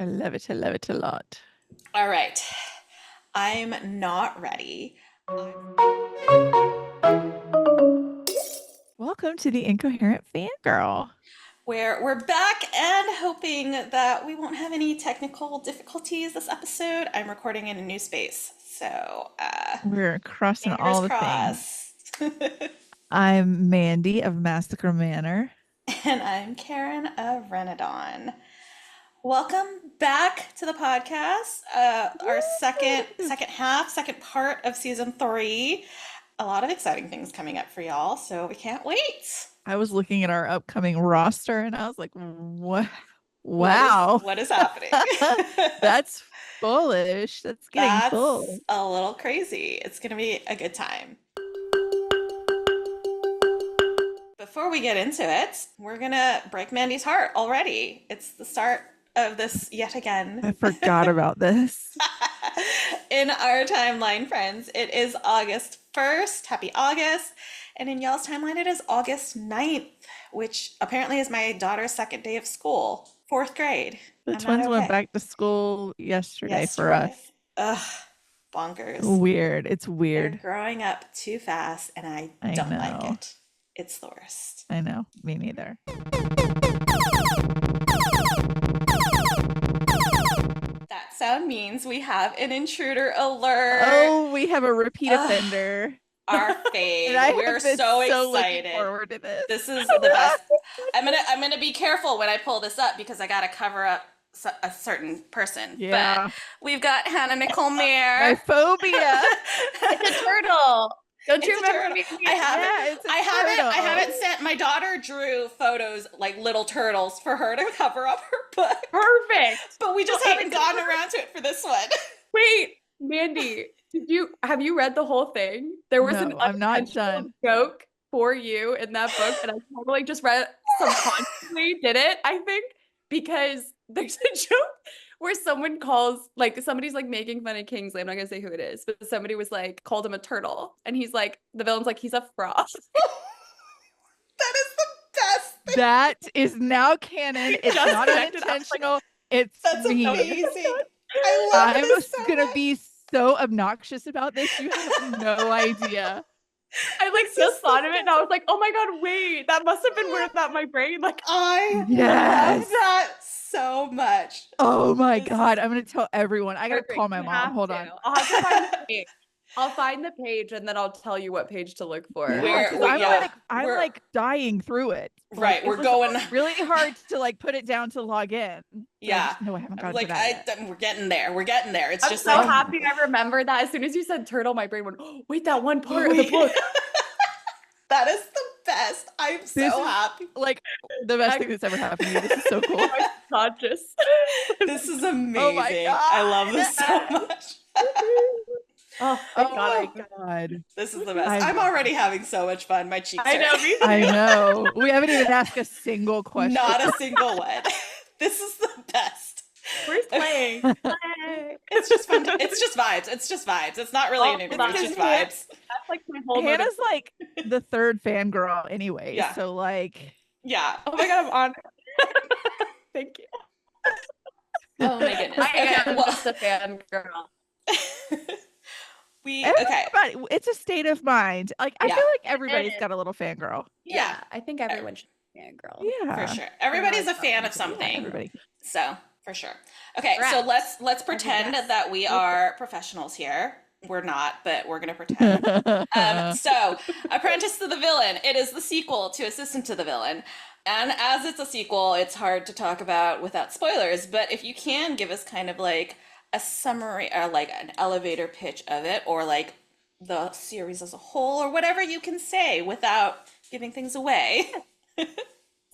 I love it. I love it a lot. All right. I'm not ready. Welcome to the Incoherent Fangirl. We're back and hoping that we won't have any technical difficulties this episode. I'm recording in a new space, so We're crossing fingers all the things. crossed. I'm Mandy of Massacre Manor. And I'm Karin of Renadon. Welcome back to the podcast. Our second part of season 3. A lot of exciting things coming up for y'all, so we can't wait. I was looking at our upcoming roster and I was like, what? What is Wow. what is happening? That's bullish. That's getting That's full. a little crazy. It's going to be a good time. Before we get into it, we're going to break Mandy's heart already. It's the start of this yet again. I forgot about this. In our timeline, friends, it is August 1st. Happy August. And in y'all's timeline, it is August 9th, which apparently is my daughter's second day of school, fourth grade. The I'm not twins went okay. back to school yesterday for us. Ugh, bonkers. Weird. It's They're weird. growing up too fast, and I I don't like know. it. It's the worst. I know. Me neither. That sound means we have an intruder alert. Oh, we have a repeat offender. Our fave. And I We're have been so looking excited. forward to this. This is the best. I'm gonna be careful when I pull this up because I gotta cover up a certain person. Yeah. But we've got Hannah Nicole My Maehrer. phobia. It's a turtle. Don't you It's a remember turtle. me? I haven't. Yeah, it's a I turtle. haven't sent. My daughter drew photos like little turtles for her to cover up her book, Perfect. but we just haven't gotten around to it for this one. Wait, Mandy, have you read the whole thing? There was an No, I'm not unintentional done. joke for you in that book, and I totally just read subconsciously did it, I think, because there's a joke where someone calls, like, somebody's like making fun of Kingsley. I'm not gonna say who it is, but somebody was like, called him a turtle, and he's like, the villain's like, he's a frog. That is the best thing. That is now canon. It's Just not connected. unintentional. It's That's me. amazing. I love I'm this so gonna much. be so obnoxious about this. You have no idea. I like just thought of it, and I was like, oh my god, wait, that must have been where that my brain like. I Yes. love that so much. Oh my This God. is I'm gonna tell everyone. I gotta Perfect, call my you mom. have Hold to. on. I'll have to find the page. I'll find the page and then I'll tell you what page to look for. Yeah, We're- 'cause we- I'm yeah, like I'm we're- like dying through it. Right, Like, we're it was going. really hard to like put it down to log in. Yeah. No, I haven't I'm gotten like, to that yet. we're getting there. We're getting there. It's I'm just so like, happy I remembered that. As soon as you said turtle, my brain went, oh, wait, that one part of the book. That is the best. I'm so This is- happy. Like the best thing that's ever happened to me. This is so cool. I'm conscious. This is amazing. Oh my I love this so God. much. Oh, Oh thank God. my God. This is the best. I- I'm already having so much fun. My cheeks I know, hurt. me too. I know. We haven't even asked a single question. Not a single one. This is the best. Where's playing? Play. It's just fun. It's just vibes. It's just vibes. It's not really Oh, an interview. that's It's just it. vibes. That's like my whole Hannah's like the third fangirl anyway. Yeah. So like Yeah. Oh my God, I'm on. Thank you. Oh my goodness. I Okay. am Well, just a fan girl. okay. everybody, it's a state of mind. Like I Yeah. feel like everybody's is. got a little fangirl. Yeah. I think everyone should be a fan girl. Yeah. For sure. Everybody's a fan of Yeah, something. everybody. So, for sure. Okay, so Correct. let's pretend guess. that we are professionals here. We're not, but we're going to pretend. So, Apprentice to the Villain. It is the sequel to Assistant to the Villain. And as it's a sequel, it's hard to talk about without spoilers. But if you can give us kind of like a summary or like an elevator pitch of it, or like the series as a whole, or whatever you can say without giving things away.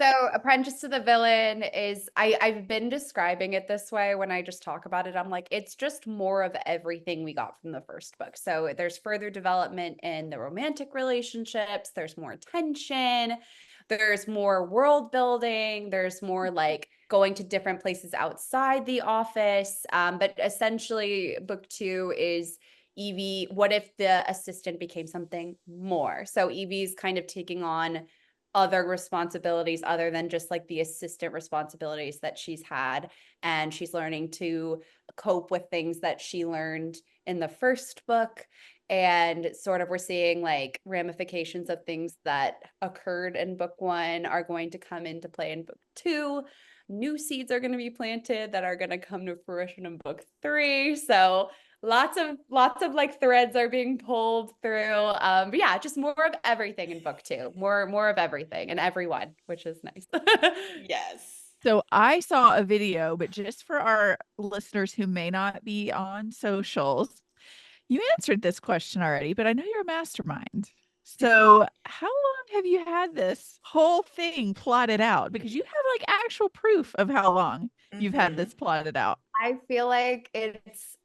So Apprentice to the Villain is, I've been describing it this way when I just talk about it. I'm like, it's just more of everything we got from the first book. So there's further development in the romantic relationships, there's more tension, there's more world building, there's more like going to different places outside the office. But essentially book 2 is Evie, what if the assistant became something more? So Evie's kind of taking on other responsibilities other than just like the assistant responsibilities that she's had. And she's learning to cope with things that she learned in the first book. And sort of we're seeing like ramifications of things that occurred in book 1 are going to come into play in book 2. New seeds are going to be planted that are going to come to fruition in book 3. So lots of like threads are being pulled through. But yeah, just more of everything in book 2. More of everything and everyone, which is nice. Yes. So I saw a video, but just for our listeners who may not be on socials, you answered this question already, but I know you're a mastermind. So how long have you had this whole thing plotted out? Because you have like actual proof of how long you've had this plotted out. I feel like it's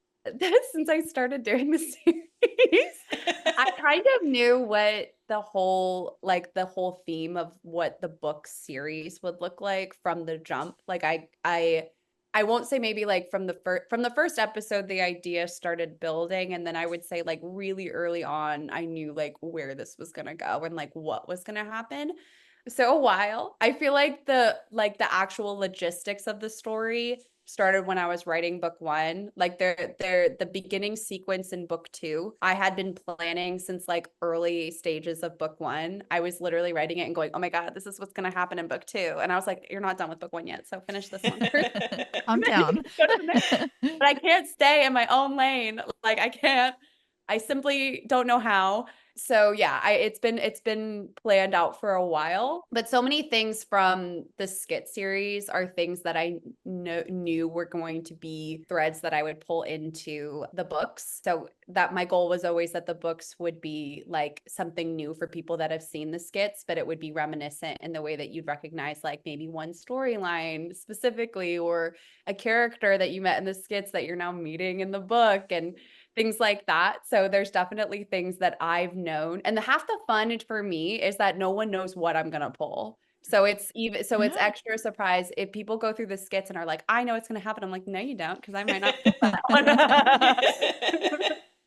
since I started doing the series, I kind of knew what the whole theme of what the book series would look like from the jump. Like I won't say maybe like from the first episode the idea started building, and then I would say like really early on I knew like where this was going to go and like what was going to happen. So a while. I feel like the actual logistics of the story started when I was writing book 1. Like the beginning sequence in book 2, I had been planning since like early stages of book 1. I was literally writing it and going, oh my God, this is what's going to happen in book 2. And I was like, you're not done with book 1 yet. So finish this one first. I'm down. But I can't stay in my own lane. Like I can't. I simply don't know how. So yeah, it's been planned out for a while, but so many things from the skit series are things that I knew were going to be threads that I would pull into the books. So that my goal was always that the books would be like something new for people that have seen the skits, but it would be reminiscent in the way that you'd recognize like maybe one storyline specifically or a character that you met in the skits that you're now meeting in the book and things like that. So there's definitely things that I've known. And half the fun for me is that no one knows what I'm going to pull. So it's it's extra surprise if people go through the skits and are like, I know it's going to happen. I'm like, no, you don't, because I might not pull that one.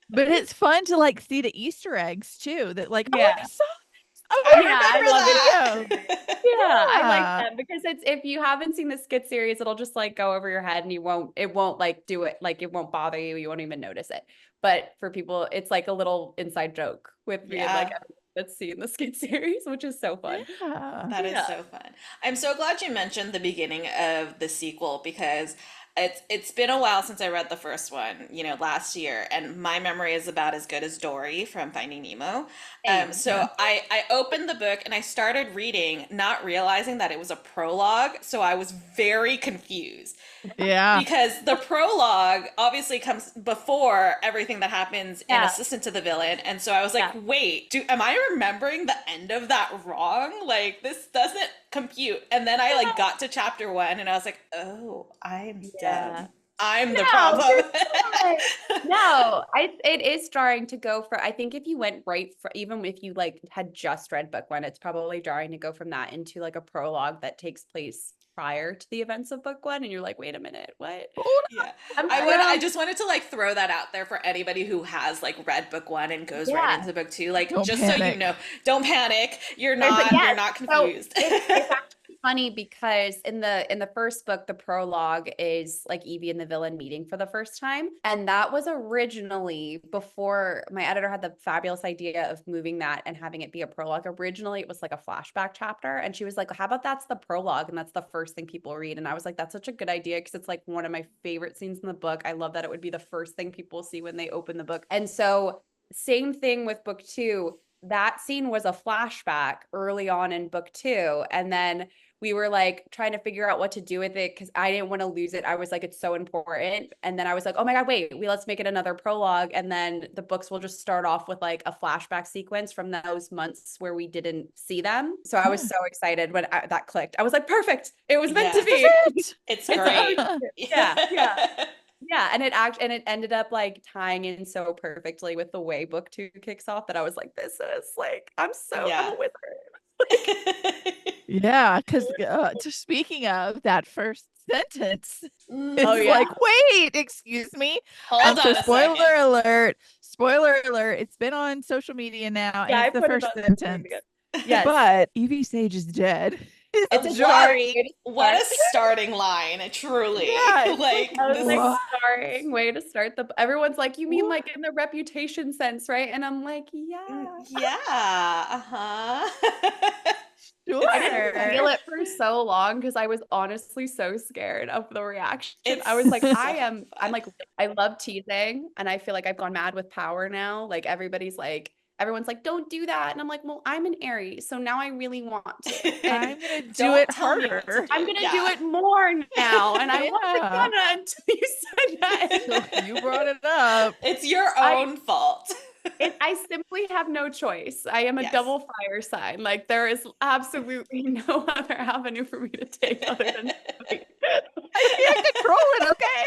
But it's fun to like see the Easter eggs too. That like, oh, Yeah. I saw this. Oh, I I remember love that. video. Yeah, I like Yeah. them because it's if you haven't seen the skit series, it'll just like go over your head and it won't like do it, like it won't bother you. You won't even notice it. But for people, it's like a little inside joke with me and like everyone that's seen the skit series, which is so fun. Yeah. That is so fun. I'm so glad you mentioned the beginning of the sequel because it's been a while since I read the first one, you know, last year, and my memory is about as good as Dory from Finding Nemo. So I opened the book and I started reading, not realizing that it was a prologue, so I was very confused. Yeah. Because the prologue obviously comes before everything that happens in Assistant to the Villain. And so I was like, wait, am I remembering the end of that wrong? Like, this doesn't compute. And then I like got to chapter 1 and I was like, oh, I'm dumb. I'm the problem. No, it is jarring to go for, I think if you went right for, even if you like had just read book 1, it's probably jarring to go from that into like a prologue that takes place prior to the events of book 1 and you're like, wait a minute, what? Yeah. I just wanted to like throw that out there for anybody who has like read book 1 and goes right into book 2, like, Don't just panic. so you know, don't panic, you're not confused. So it's actually funny because in the first book, the prologue is like Evie and the villain meeting for the first time, and that was originally, before my editor had the fabulous idea of moving that and having it be a prologue. Originally it was like a flashback chapter, and she was like, how about that's the prologue and that's the first thing people read? And I was like, that's such a good idea because it's like one of my favorite scenes in the book. I love that it would be the first thing people see when they open the book. And so same thing with book 2, that scene was a flashback early on in book 2, and then we were like trying to figure out what to do with it because I didn't want to lose it. I was like, it's so important. And then I was like, oh my God, wait, let's make it another prologue. And then the books will just start off with like a flashback sequence from those months where we didn't see them. So I was so excited when that clicked. I was like, perfect. It was meant to be. It's great. Yeah. And it ended up like tying in so perfectly with the way book 2 kicks off that I was like, this is like, I'm a wizard. Yeah, because speaking of that first sentence, it's like, wait, excuse me. Hold on so spoiler alert, it's been on social media now, and it's the first sentence. Yes. But Evie Sage is dead. It's a What? jarring. What a starting line, truly. Yeah, it's Like, like, I was like, what? starring way to start everyone's like, you mean What? like in the reputation sense, right? And I'm like, yeah. yeah, uh-huh. I didn't Sure. feel it for so long because I was honestly so scared of the reaction. It's I was like, so I'm fun. like, I love teasing and I feel like I've gone mad with power now. Like everyone's like, don't do that. And I'm like, well, I'm an Aries, so now I really want to. And I'm gonna do Don't it tell me what to harder. do. I'm gonna Yeah. do it more now. And I wasn't Yeah. gonna until you said that. So you brought it up. It's your I- own fault. I simply have no choice. I am a Yes. double fire sign. Like there is absolutely no other avenue for me to take other than I can't control it, okay?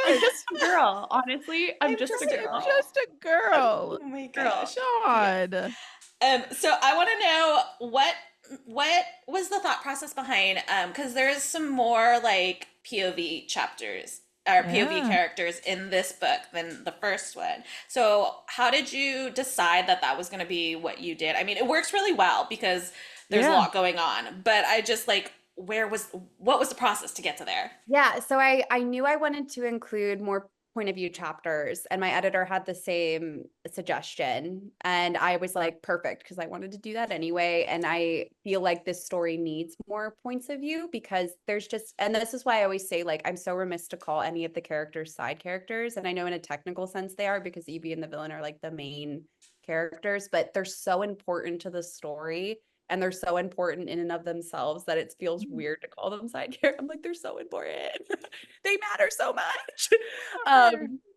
I'm just a girl. Honestly, I'm just a girl. I'm just a girl. Oh my Girl. gosh. God. So I want to know what was the thought process behind because there's some more like POV chapters or POV Yeah. characters in this book than the first one. So how did you decide that that was going to be what you did? I mean, it works really well because there's a Yeah. lot going on, but I just like what was the process to get to there? Yeah, so I knew I wanted to include more point of view chapters, and my editor had the same suggestion, and I was like, perfect, because I wanted to do that anyway, and I feel like this story needs more points of view because there's just, and this is why I always say, like, I'm so remiss to call any of the characters side characters, and I know in a technical sense they are because Evie and the villain are like the main characters, but they're so important to the story and they're so important in and of themselves that it feels weird to call them side characters. I'm like, they're so important. They matter so much.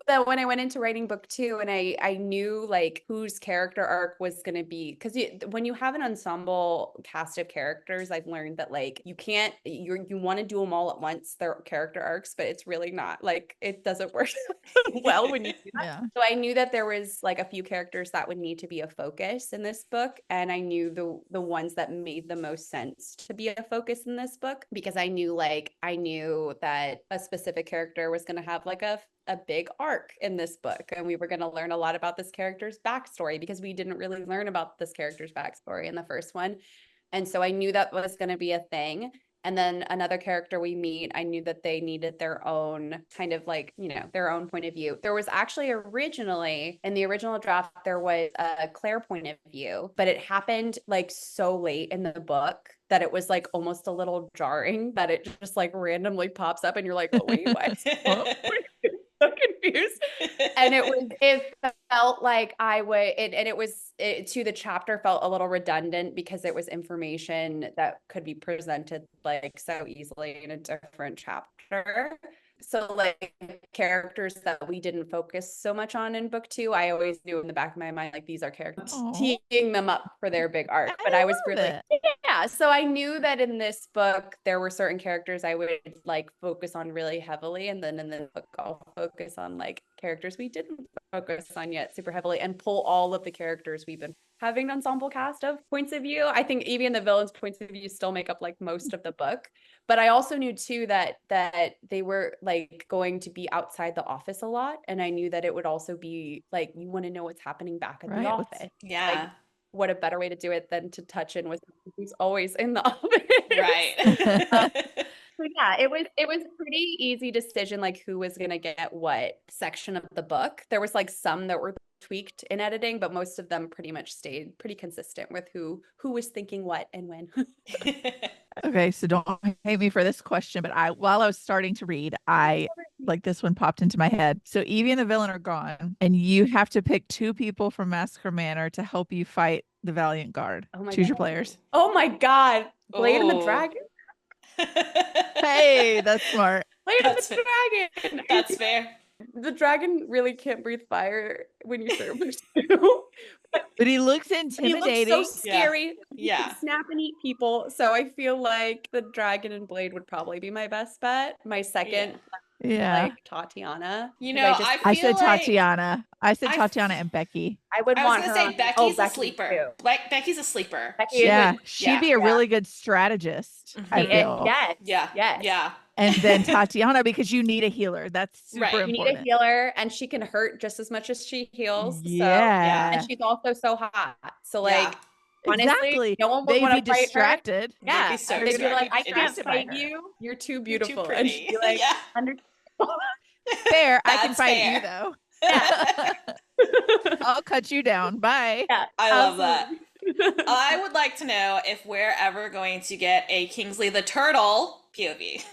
That when I went into writing book 2 and I knew like whose character arc was going to be, because when you have an ensemble cast of characters, I've learned that like you can't, you want to do them all at once, their character arcs, but it's really not like, it doesn't work well when you do that. Yeah. So I knew that there was like a few characters that would need to be a focus in this book. And I knew the ones that made the most sense to be a focus in this book because I knew that a specific character was going to have like a big arc in this book. And we were going to learn a lot about this character's backstory because we didn't really learn about this character's backstory in the first one. And so I knew that was going to be a thing. And then another character we meet, I knew that they needed their own kind of like, their own point of view. There was actually originally in the original draft, there was a Claire point of view, but it happened like so late in the book that it was like almost a little jarring that it just like randomly pops up and you're like, oh, wait, what? So confused. And it felt like to the chapter felt a little redundant because it was information that could be presented like so easily in a different chapter. So like characters that we didn't focus so much on in book 2, I always knew in the back of my mind, like these are characters teeing them up for their big arc. But I was really, yeah. So I knew that in this book, there were certain characters I would like focus on really heavily. And then in the book, I'll focus on like characters we didn't focus on yet super heavily and pull all of the characters we've been having an ensemble cast of points of view. I think even the villains' points of view still make up like most of the book. But I also knew too that they were like going to be outside the office a lot. And I knew that it would also be like, you want to know what's happening back at the office. Yeah. Like, what a better way to do it than to touch in with who's always in the office. Right. So yeah, it was a pretty easy decision, like who was going to get what section of the book. There was like some that were tweaked in editing, but most of them pretty much stayed pretty consistent with who was thinking what and when. Okay, so don't hate me for this question, but while I was starting to read, like this one popped into my head. So Evie and the villain are gone, and you have to pick 2 people from Massacre Manor to help you fight the Valiant Guard. Choose your players. Oh my God. Blade and the Dragon. Hey, that's smart. Blade and the Dragon. That's fair. The dragon really can't breathe fire when you serve him. But he looks intimidating. He looks so scary. Yeah. He can snap and eat people. So I feel like the dragon and Blade would probably be my best bet. My second, like Tatiana. I said Tatiana. I said Tatiana and Becky. I was going to say Becky's a sleeper. Becky's a sleeper. She'd be a really good strategist. I feel. Yeah. And then Tatiana, because you need a healer. That's super important. You need a healer, and she can hurt just as much as she heals. Yeah. And she's also so hot. So like Honestly, Exactly. no one would They'd want be to fight her. distracted. They'd Yeah, be so they'd be like, I distracted. can't Distracted by fight her. you. You're too You're beautiful. too And she'd pretty. be like, Yeah. Fair. I can That's fight you fair. though. Yeah. I'll cut you down. Bye. Yeah, I love that. absolutely. I would like to know if we're ever going to get a Kingsley the Turtle POV.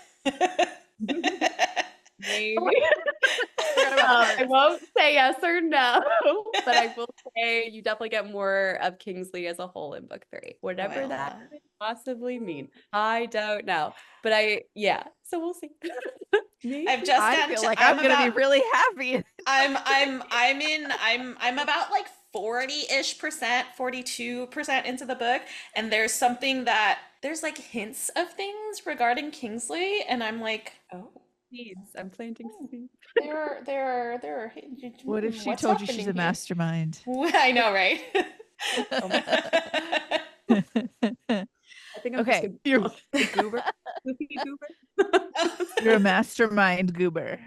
Maybe. Forgot about the I heart. won't say yes or no, but I will say you definitely get more of Kingsley as a whole in book 3. Whatever Well, that could possibly mean. I don't know. But yeah. So we'll see. Maybe. I've just I gotten feel to, like I'm I'm gonna be about really happy. I'm about like 40-ish%, 42% into the book, and there's like hints of things regarding Kingsley, and I'm like, oh, Seeds. I'm planting seeds. there are What if she what's told you she's happening a here? mastermind? I know, right? Oh my I think I'm just Okay, gonna the goober. Goofy goober. you're a mastermind goober.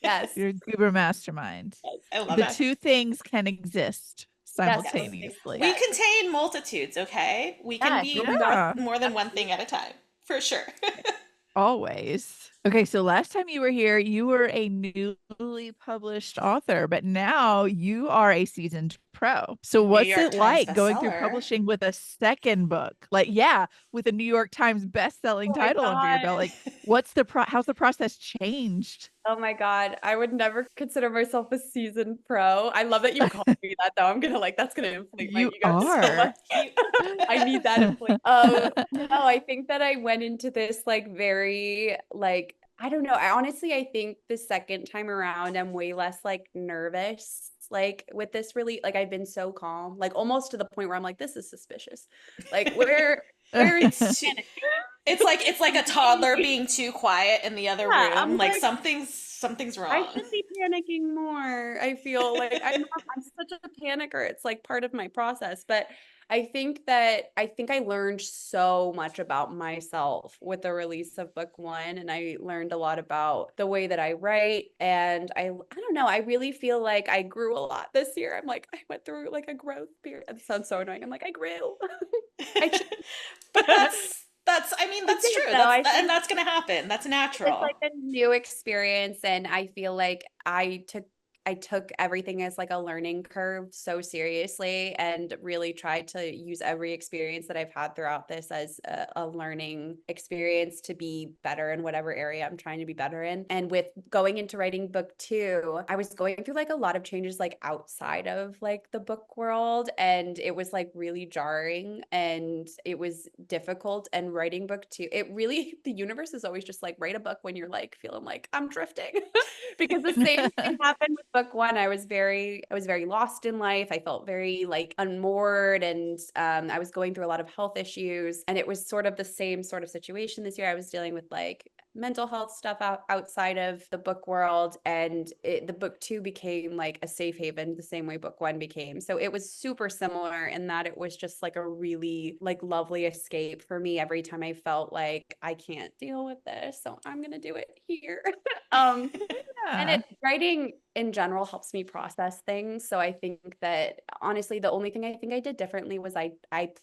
Yes. You're a goober mastermind. I love The it. two things can exist Yes. simultaneously. We contain multitudes, okay? We can Yes. be Yeah. more than one thing at a time, for sure. Always. Okay, so last time you were here, you were a newly published author, but now you are a seasoned pro. So New what's York it Times like going through bestseller. publishing with a second book? Like, yeah, with a New York Times best-selling Oh my title under your God. belt. Like, how's the process changed? Oh my God. I would never consider myself a seasoned pro. I love that you called me that though. I'm gonna that's gonna inflate my You ego so are. much. I need that inflate. No, I think that I went into this like very like I don't know. I think the second time around I'm way less like nervous. Like with this really like I've been so calm, like almost to the point where I'm like, this is suspicious. Like where is It's like a toddler being too quiet in the other yeah, room. I'm Like like something's I wrong. should be panicking more. I feel like I'm such a panicker. It's like part of my process. But I think I learned so much about myself with the release of book 1. And I learned a lot about the way that I write. And I don't know, I really feel like I grew a lot this year. I'm like, I went through like a growth period. It sounds so annoying. I'm like, I grew. But that's I mean that's true. No, I And that's gonna happen. That's it's natural. like a new experience, and I feel like I took everything as like a learning curve so seriously and really tried to use every experience that I've had throughout this as a learning experience to be better in whatever area I'm trying to be better in. And with going into writing book 2, I was going through like a lot of changes like outside of like the book world, and it was like really jarring and it was difficult. And writing book 2, it really the universe is always just like write a book when you're like feeling like I'm drifting because the same thing happened with book 1. I was very lost in life. I felt very like unmoored, and I was going through a lot of health issues, and it was sort of the same sort of situation this year. I was dealing with like mental health stuff outside of the book world, and the book 2 became like a safe haven the same way book 1 became. So it was super similar in that it was just like a really like lovely escape for me every time I felt like I can't deal with this, so I'm gonna do it here. And writing in general helps me process things. So I think that honestly, the only thing I think I did differently was I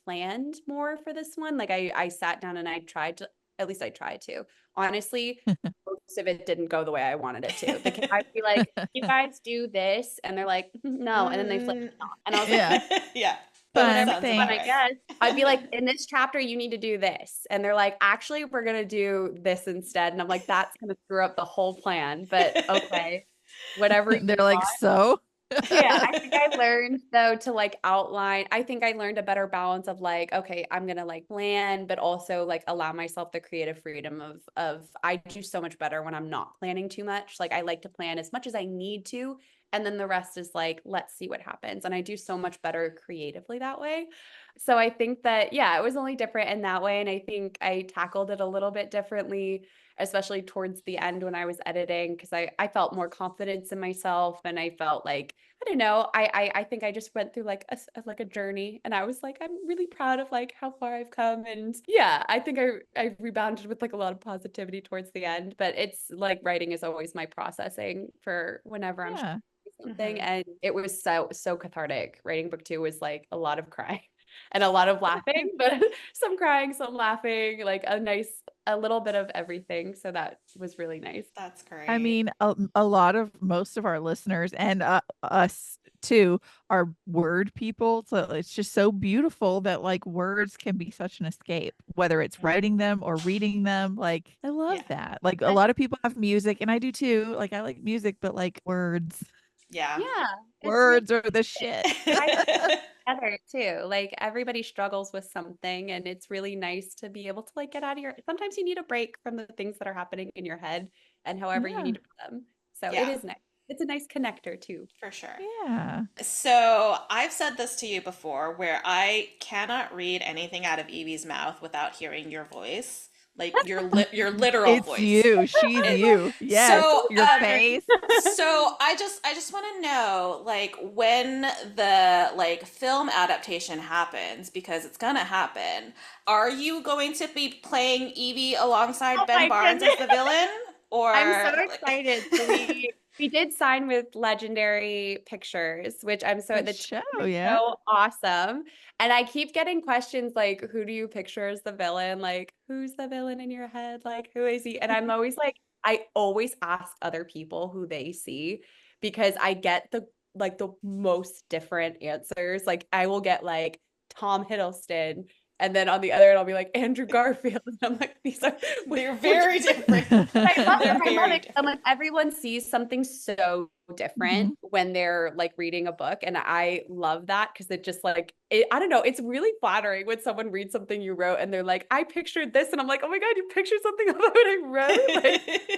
planned more for this one. Like I sat down and I tried to, at least I tried to. Honestly, most of it didn't go the way I wanted it to. Because I'd be like, you guys do this, and they're like, no, and then they flip it off. And I was like, Yeah. yeah. Fun Sounds thing. about I right. guess I'd be like, in this chapter, you need to do this. And they're like, actually, we're going to do this instead. And I'm like, that's going to screw up the whole plan. But okay, whatever you They're like, want. so? Yeah, I think I learned though to like outline. I think I learned a better balance of like, okay, I'm gonna like plan, but also like allow myself the creative freedom of I do so much better when I'm not planning too much. Like I like to plan as much as I need to, and then the rest is like, let's see what happens. And I do so much better creatively that way. So I think that yeah, it was only different in that way. And I think I tackled it a little bit differently, especially towards the end when I was editing, because I felt more confidence in myself, and I felt like I don't know. I think I just went through like a journey, and I was like, I'm really proud of like how far I've come. And yeah, I think I rebounded with like a lot of positivity towards the end. But it's like writing is always my processing for whenever I'm Yeah. something. And it was so cathartic. Writing book 2 was like a lot of crying. and a lot of laughing, but some crying, some laughing, like a little bit of everything. So that was really nice. That's great. I mean, a lot of most of our listeners and us too are word people. So it's just so beautiful that like words can be such an escape, whether it's writing them or reading them. Like, I love Yeah. that. Like, a lot of people have music, and I do too. Like, I like music, but like words, Yeah. Yeah, it's really words are the shit. together too. Like everybody struggles with something, and it's really nice to be able to like get out of your, sometimes you need a break from the things that are happening in your head and however you Yeah. need to put them. So it Yeah. is nice. It's a nice connector too. For sure. Yeah. So I've said this to you before where I cannot read anything out of Evie's mouth without hearing your voice. Like your literal It's voice. you. She's you. Yes. So, Your face. So I just want to know, like, when the like film adaptation happens, because it's gonna happen, are you going to be playing Evie alongside Oh Ben my Barnes as the villain? Or I'm so like- excited. So we did sign with Legendary Pictures, which I'm so Good the show, team is yeah. so awesome. And I keep getting questions like, who do you picture as the villain? Like, who's the villain in your head? Like, who is he? And I'm always like, I always ask other people who they see because I get the most different answers. Like I will get like Tom Hiddleston. And then on the other end, I'll be like Andrew Garfield. And I'm like, these are they're very different. I love They're it. I love very it. I'm like, everyone sees something so different when they're like reading a book. And I love that because it just like, I don't know, it's really flattering when someone reads something you wrote and they're like, I pictured this. And I'm like, oh my God, you pictured something of what I wrote? Like,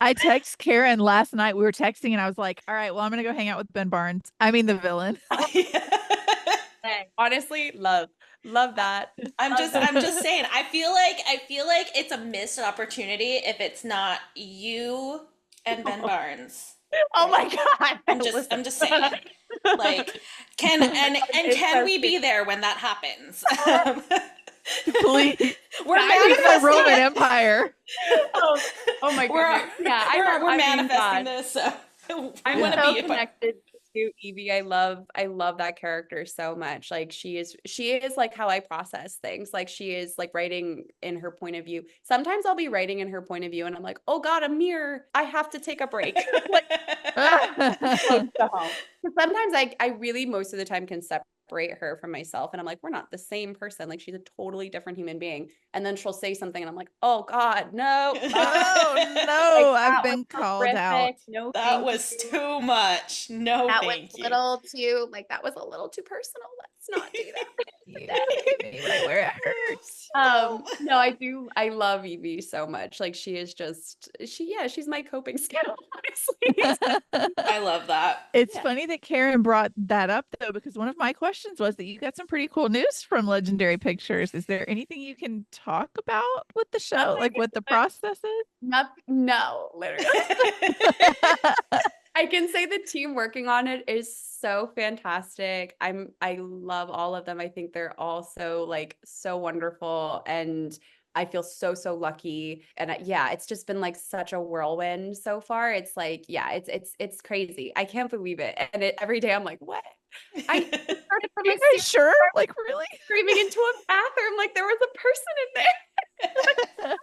I text Karin last night. We were texting, and I was like, all right, well, I'm gonna go hang out with Ben Barnes. I mean, the villain. honestly, love that. I'm Love just saying, I feel like it's a missed opportunity if it's not you and Ben Barnes. Oh my God. I'm just saying. Like, can we be there when that happens? Please. We're Keep my manifesting Roman it. Empire. Oh my goodness. Yeah, we're I mean, manifesting God. this. So I I'm want to so be a part. connected to Evie. I love that character so much. Like she is like how I process things. Like she is like writing in her point of view. Sometimes I'll be writing in her point of view and I'm like, oh God, a mirror. I have to take a break. Like close to home. Sometimes I really most of the time can separate her from myself and I'm like, we're not the same person. Like she's a totally different human being. And then she'll say something and I'm like, oh God, no. Oh no, Like, I've that been was called out. horrific. No, That thank was you. too much. No, That thank was you. a little too, like, that was a little too personal. Let's not do that. You hit me right where it hurts. No, I love Evie so much. Like she is just she's my coping skill, honestly. I love that. It's Yeah. funny that Karin brought that up though, because one of my questions was that you got some pretty cool news from Legendary Pictures. Is there anything you can talk about with the show, like what the process is? No, literally. I can say the team working on it is so fantastic. I love all of them. I think they're all so like so wonderful and I feel so lucky. And yeah, it's just been like such a whirlwind so far. It's like, yeah, it's crazy. I can't believe it. And every day I'm like, what? I started from Are a you guys sure? Like really? screaming into a bathroom like there was a person in there.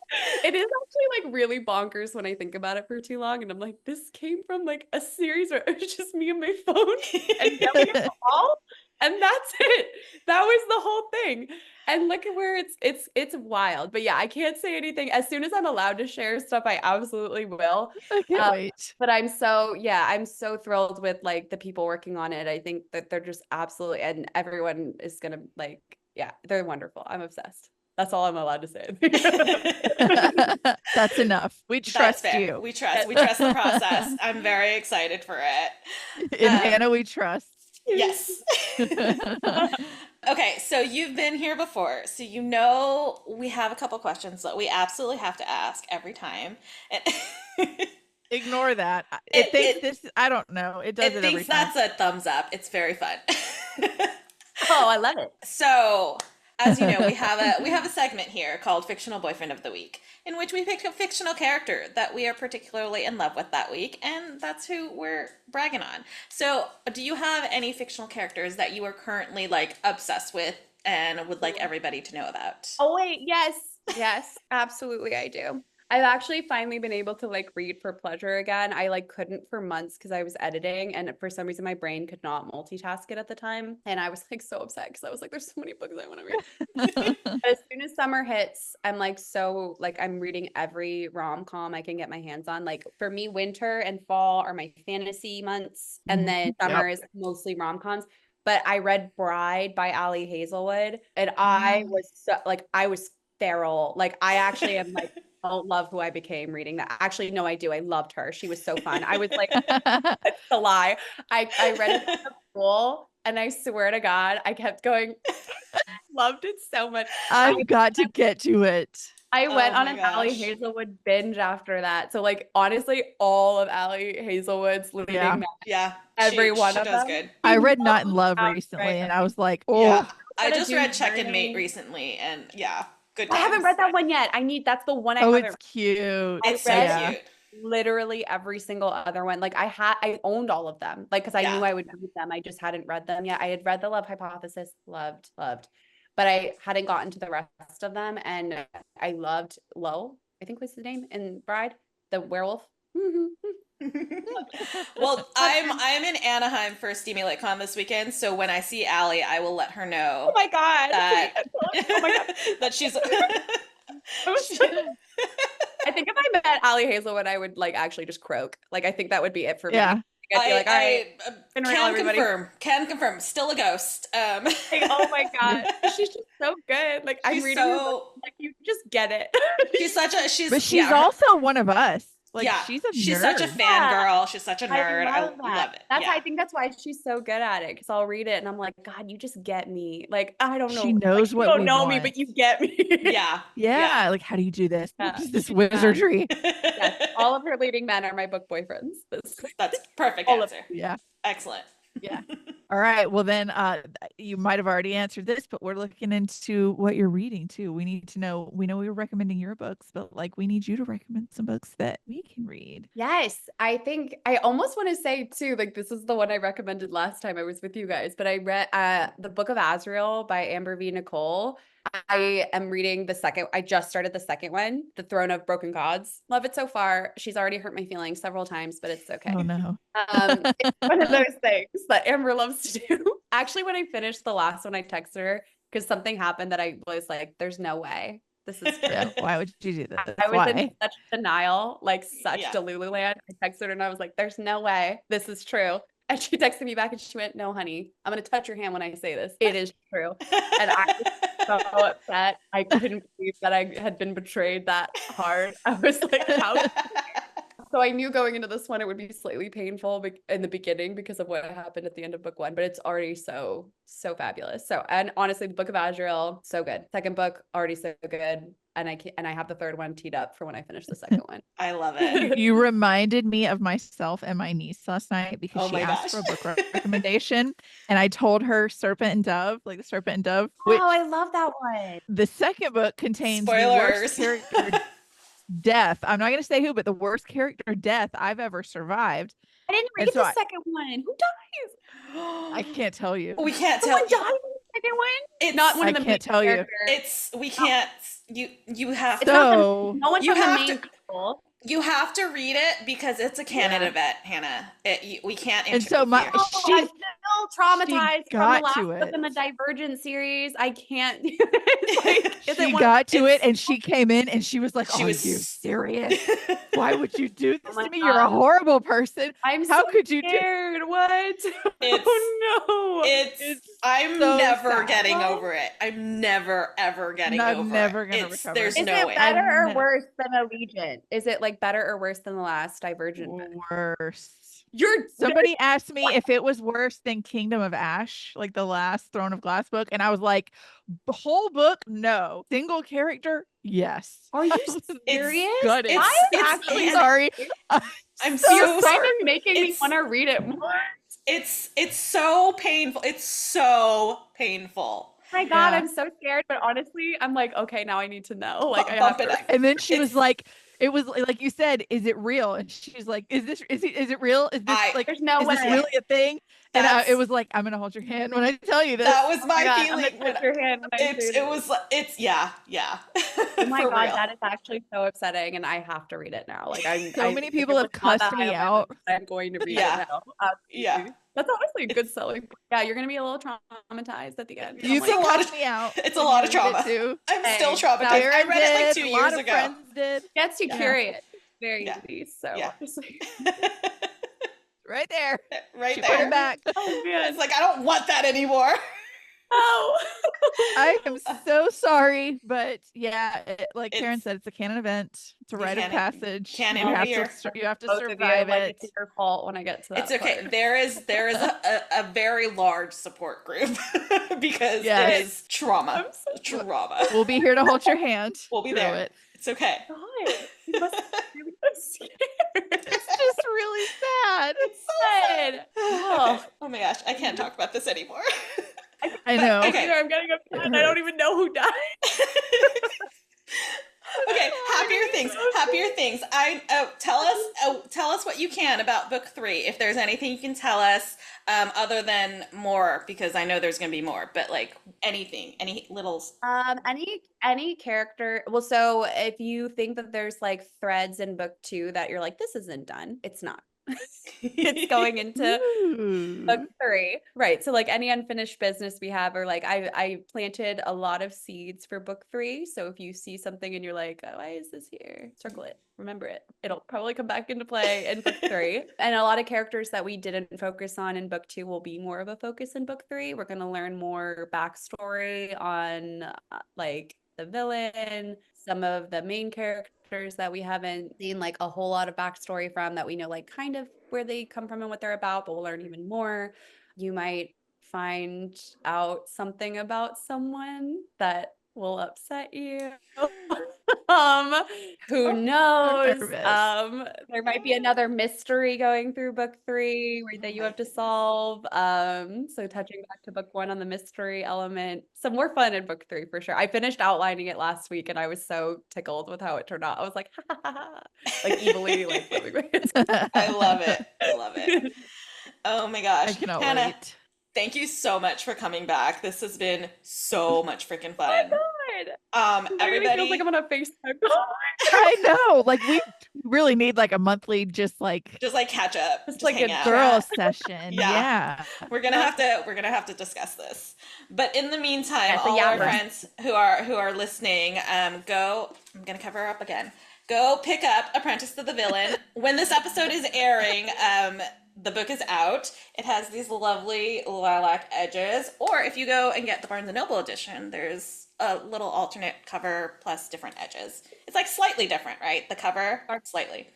It is actually like really bonkers when I think about it for too long and I'm like this came from like a series where it was just me and my phone and yelling at the wall and that's it. That was the whole thing. And look at where it's wild. But yeah, I can't say anything. As soon as I'm allowed to share stuff, I absolutely will. I can't wait. But I'm so thrilled with like the people working on it. I think that they're just absolutely and everyone is gonna like, yeah, they're wonderful. I'm obsessed. That's all I'm allowed to say. That's enough. We trust you. We trust the process. I'm very excited for it. In Hannah, we trust. Yes. Okay, so you've been here before, so you know we have a couple questions that we absolutely have to ask every time. Ignore that. It thinks this. I don't know. It does it every thinks time. that's a thumbs up. It's very fun. Oh, I love it. So, as you know, we have a segment here called Fictional Boyfriend of the Week, in which we pick a fictional character that we are particularly in love with that week, and that's who we're bragging on. So, do you have any fictional characters that you are currently like obsessed with and would like everybody to know about. Oh wait, yes, absolutely I do. I've actually finally been able to like read for pleasure again. I like couldn't for months because I was editing and for some reason my brain could not multitask it at the time. And I was like so upset because I was like, there's so many books I want to read. As soon as summer hits, I'm like I'm reading every rom-com I can get my hands on. Like for me, winter and fall are my fantasy months, and then summer is mostly rom-coms. But I read Bride by Ali Hazelwood, and I was so like I was feral. Like I actually am like don't love who I became reading that. Actually, no, I do. I loved her. She was so fun. I was like, it's a lie. I read it at school, and I swear to God, I kept going. Loved it so much. I've got to get to it. I went on an gosh. Ali Hazelwood binge after that. So like honestly, all of Ali Hazelwood's leading every one she of does them. good. I read Not in Love recently, and I was like, oh. Yeah. I just read Check and Mate recently, and good times. I haven't read that one yet. That's the one I Oh, haven't. it's cute. It's so cute. Literally every single other one. Like I owned all of them. Like because I knew I would read them. I just hadn't read them yet. I had read The Love Hypothesis, loved. But I hadn't gotten to the rest of them. And I loved Lo, I think was his name, in Bride, the werewolf. Well, I'm in Anaheim for Steamy LitCon this weekend, so when I see Allie, I will let her know. Oh my God. Oh my God. That she's I think if I met Ali Hazelwood, I would like actually just croak. Like I think that would be it for me. Yeah. I'd be like, all right, can confirm, still a ghost. Like, oh my God, she's just so good. Like I'm reading her book, like you just get it. But she's also one of us. Like she's such a fangirl. She's such a nerd. I love it. I think that's why she's so good at it. Because I'll read it and I'm like, God, you just get me. Like I don't know. She knows what you don't we know want. me, but you get me. Yeah. Like how do you do this? What is this wizardry? Yes. All of her leading men are my book boyfriends. That's perfect answer. Yeah. Excellent. Yeah. All right. Well, then you might have already answered this, but we're looking into what you're reading too. We need to know. We know we were recommending your books, but like we need you to recommend some books that we can read. Yes. I think I almost want to say too, like this is the one I recommended last time I was with you guys, but I read The Book of Azrael by Amber V. Nicole. I am reading the second. I just started the second one, The Throne of Broken Gods. Love it so far. She's already hurt my feelings several times, but it's okay. Oh no. It's one of those things that Amber loves to do. Actually, when I finished the last one, I texted her because something happened that I was like, there's no way this is true. Yeah, why would you do this? I was in such denial, like such Delulu land. I texted her and I was like, there's no way this is true. And she texted me back and she went, no, honey, I'm going to touch your hand when I say this. It is true. And I was so upset. I couldn't believe that I had been betrayed that hard. I was like, how? So I knew going into this one, it would be slightly painful in the beginning because of what happened at the end of book one, but it's already so fabulous. So, and honestly, the Book of Azrael, so good. Second book, already so good. And I have the third one teed up for when I finish the second one. I love it. You reminded me of myself and my niece last night because she asked for a book recommendation, and I told her Serpent and Dove, like the Serpent and Dove. Oh, I love that one. The second book contains spoilers. The worst character death. I'm not going to say who, but the worst character death I've ever survived. I didn't read the second one. Who dies? I can't tell you. We can't tell you. Someone died in the second one? It's not one of the can't tell you. We can't. You have to. So no one from the main people. You have to read it because it's a canon event, Hannah. We can't. And so I'm still traumatized from the last book in the Divergent series. I can't. She got to it, and she came in, and she was like, "Are you serious? Why would you do this to me? You're a horrible person. How could you do?" What? Oh no! I'm never getting over it. I'm never ever getting over it. I'm never gonna recover. There's Is no it way. better or worse than Allegiant? Is it like better or worse than the last Divergent? Worse. Somebody asked me if it was worse than Kingdom of Ash, like the last Throne of Glass book, and I was like, whole book, no. Single character, yes. Are you serious? I'm sorry. I'm so sorry. Making me want to read it more. It's so painful. It's so painful. Oh my God, I'm so scared. But honestly, I'm like, okay, now I need to know. Like, I have to. And then she was like, it was like you said, is it real? And she's like, is it real? Is this like, There's no is this way. really a thing? And That's- it was like, I'm gonna hold your hand when I tell you this. That was my God, I'm feeling. gonna touch your hand when I say It this. was, it's, yeah. Oh my For God, real. that is actually so upsetting, and I have to read it now. Like So many people have cussed me out. I'm going to read Yeah. it now. Yeah. Absolutely. That's honestly a good selling point. Yeah, you're gonna be a little traumatized at the end. You It's can a lot cuss of- me out. It's a when lot you of read it trauma. too. I'm Hey, still traumatized. I Karin read it like did, 2 a lot years of ago. friends did. Gets you Yeah. curious very Yeah. easy. So Yeah. honestly. Right there. Right She put there. it back. Oh man. It's like, I don't want that anymore. Oh. I am so sorry, but yeah, like Karin It's- said, it's a canon event. It's a rite of canon- passage. canon You have here. you have to Both of you, survive like, it. it's your fault when I get to that It's okay. part. There is a very large support group because Yes. it is trauma. I'm so Trauma. We'll be here to hold your hand. We'll be through there. it. It's okay. God, you must be really scared. It's just really sad. It's so sad. Oh. Oh my gosh, I can't talk about this anymore. I know. Okay. I'm getting upset. I don't even know who died. Okay, happier things. Tell us what you can about book 3. If there's anything you can tell us, other than more, because I know there's gonna be more, but like anything, any little. Any character. Well, so if you think that there's like threads in book 2 that you're like, this isn't done, it's not. It's going into Ooh. book 3, right? So like any unfinished business we have, or like I planted a lot of seeds for book 3. So if you see something and you're like, oh, why is this here? Circle it, remember it. It'll probably come back into play in book 3. And a lot of characters that we didn't focus on in book 2 will be more of a focus in book 3. We're going to learn more backstory on like the villain, some of the main characters that we haven't seen like a whole lot of backstory from, that we know like kind of where they come from and what they're about, but we'll learn even more. You might find out something about someone that will upset you. Who knows? nervous. There might be another mystery going through book 3 that you have to solve. So touching back to book 1 on the mystery element, some more fun in book 3 for sure. I finished outlining it last week and I was so tickled with how it turned out. I was like, ha, ha, ha, like evilly, like I love it. I love it. Oh my gosh, I cannot Hannah, wait. thank you so much for coming back. This has been so much freaking fun. Oh my God. Everybody, feels like I'm on a FaceTime. I know. Like we really need like a monthly, just like catch up, Just just like hang a out. girl session. Yeah. Yeah. We're gonna have to discuss this. But in the meantime, Yes, a all our yapper. friends who are listening, go. I'm gonna cover her up again. Go pick up Apprentice to the Villain. When this episode is airing, the book is out. It has these lovely lilac edges. Or if you go and get the Barnes & Noble edition, there's a little alternate cover plus different edges. It's like slightly different, right? The cover, slightly.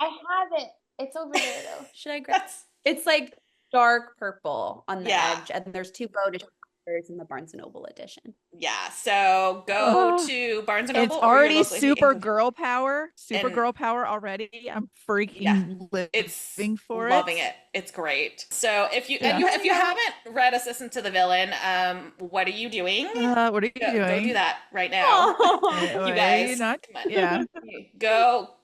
I have it. It's over there though. Should I grab? It's like dark purple on the Yeah. edge, and there's 2 bow covers in the Barnes & Noble edition. Yeah, so go to Barnes & Noble. It's or your already local super indie- girl power. Super And- girl power already. I'm freaking Yeah. It's living for loving it. it. It's great. So if you Yeah. if you haven't read Assistant to the Villain, what are you doing? What are you Go doing? do that right now. Why You are guys, not? come on. Yeah.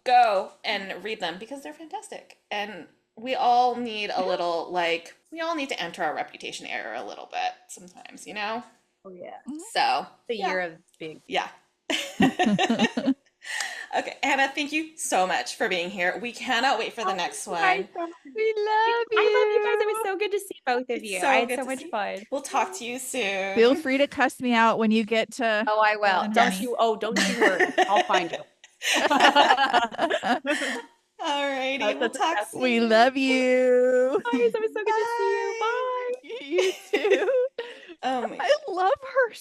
Go and read them because they're fantastic. And we all need a little we all need to enter our reputation error a little bit sometimes, you know? Oh yeah, So the yeah. year of being. Yeah. Okay, Hannah, thank you so much for being here. We cannot wait for the next one. We love you. I love you guys. It was so good to see both of It's you. so I had good so to much see- fun. We'll talk to you soon. Feel free to cuss me out when you get to. Oh, I will. And Don't honey. you? Oh, don't you worry. I'll find you. Alrighty, we'll talk soon. We love you. Guys, it was so good to see you. Bye. You too. Oh my I love her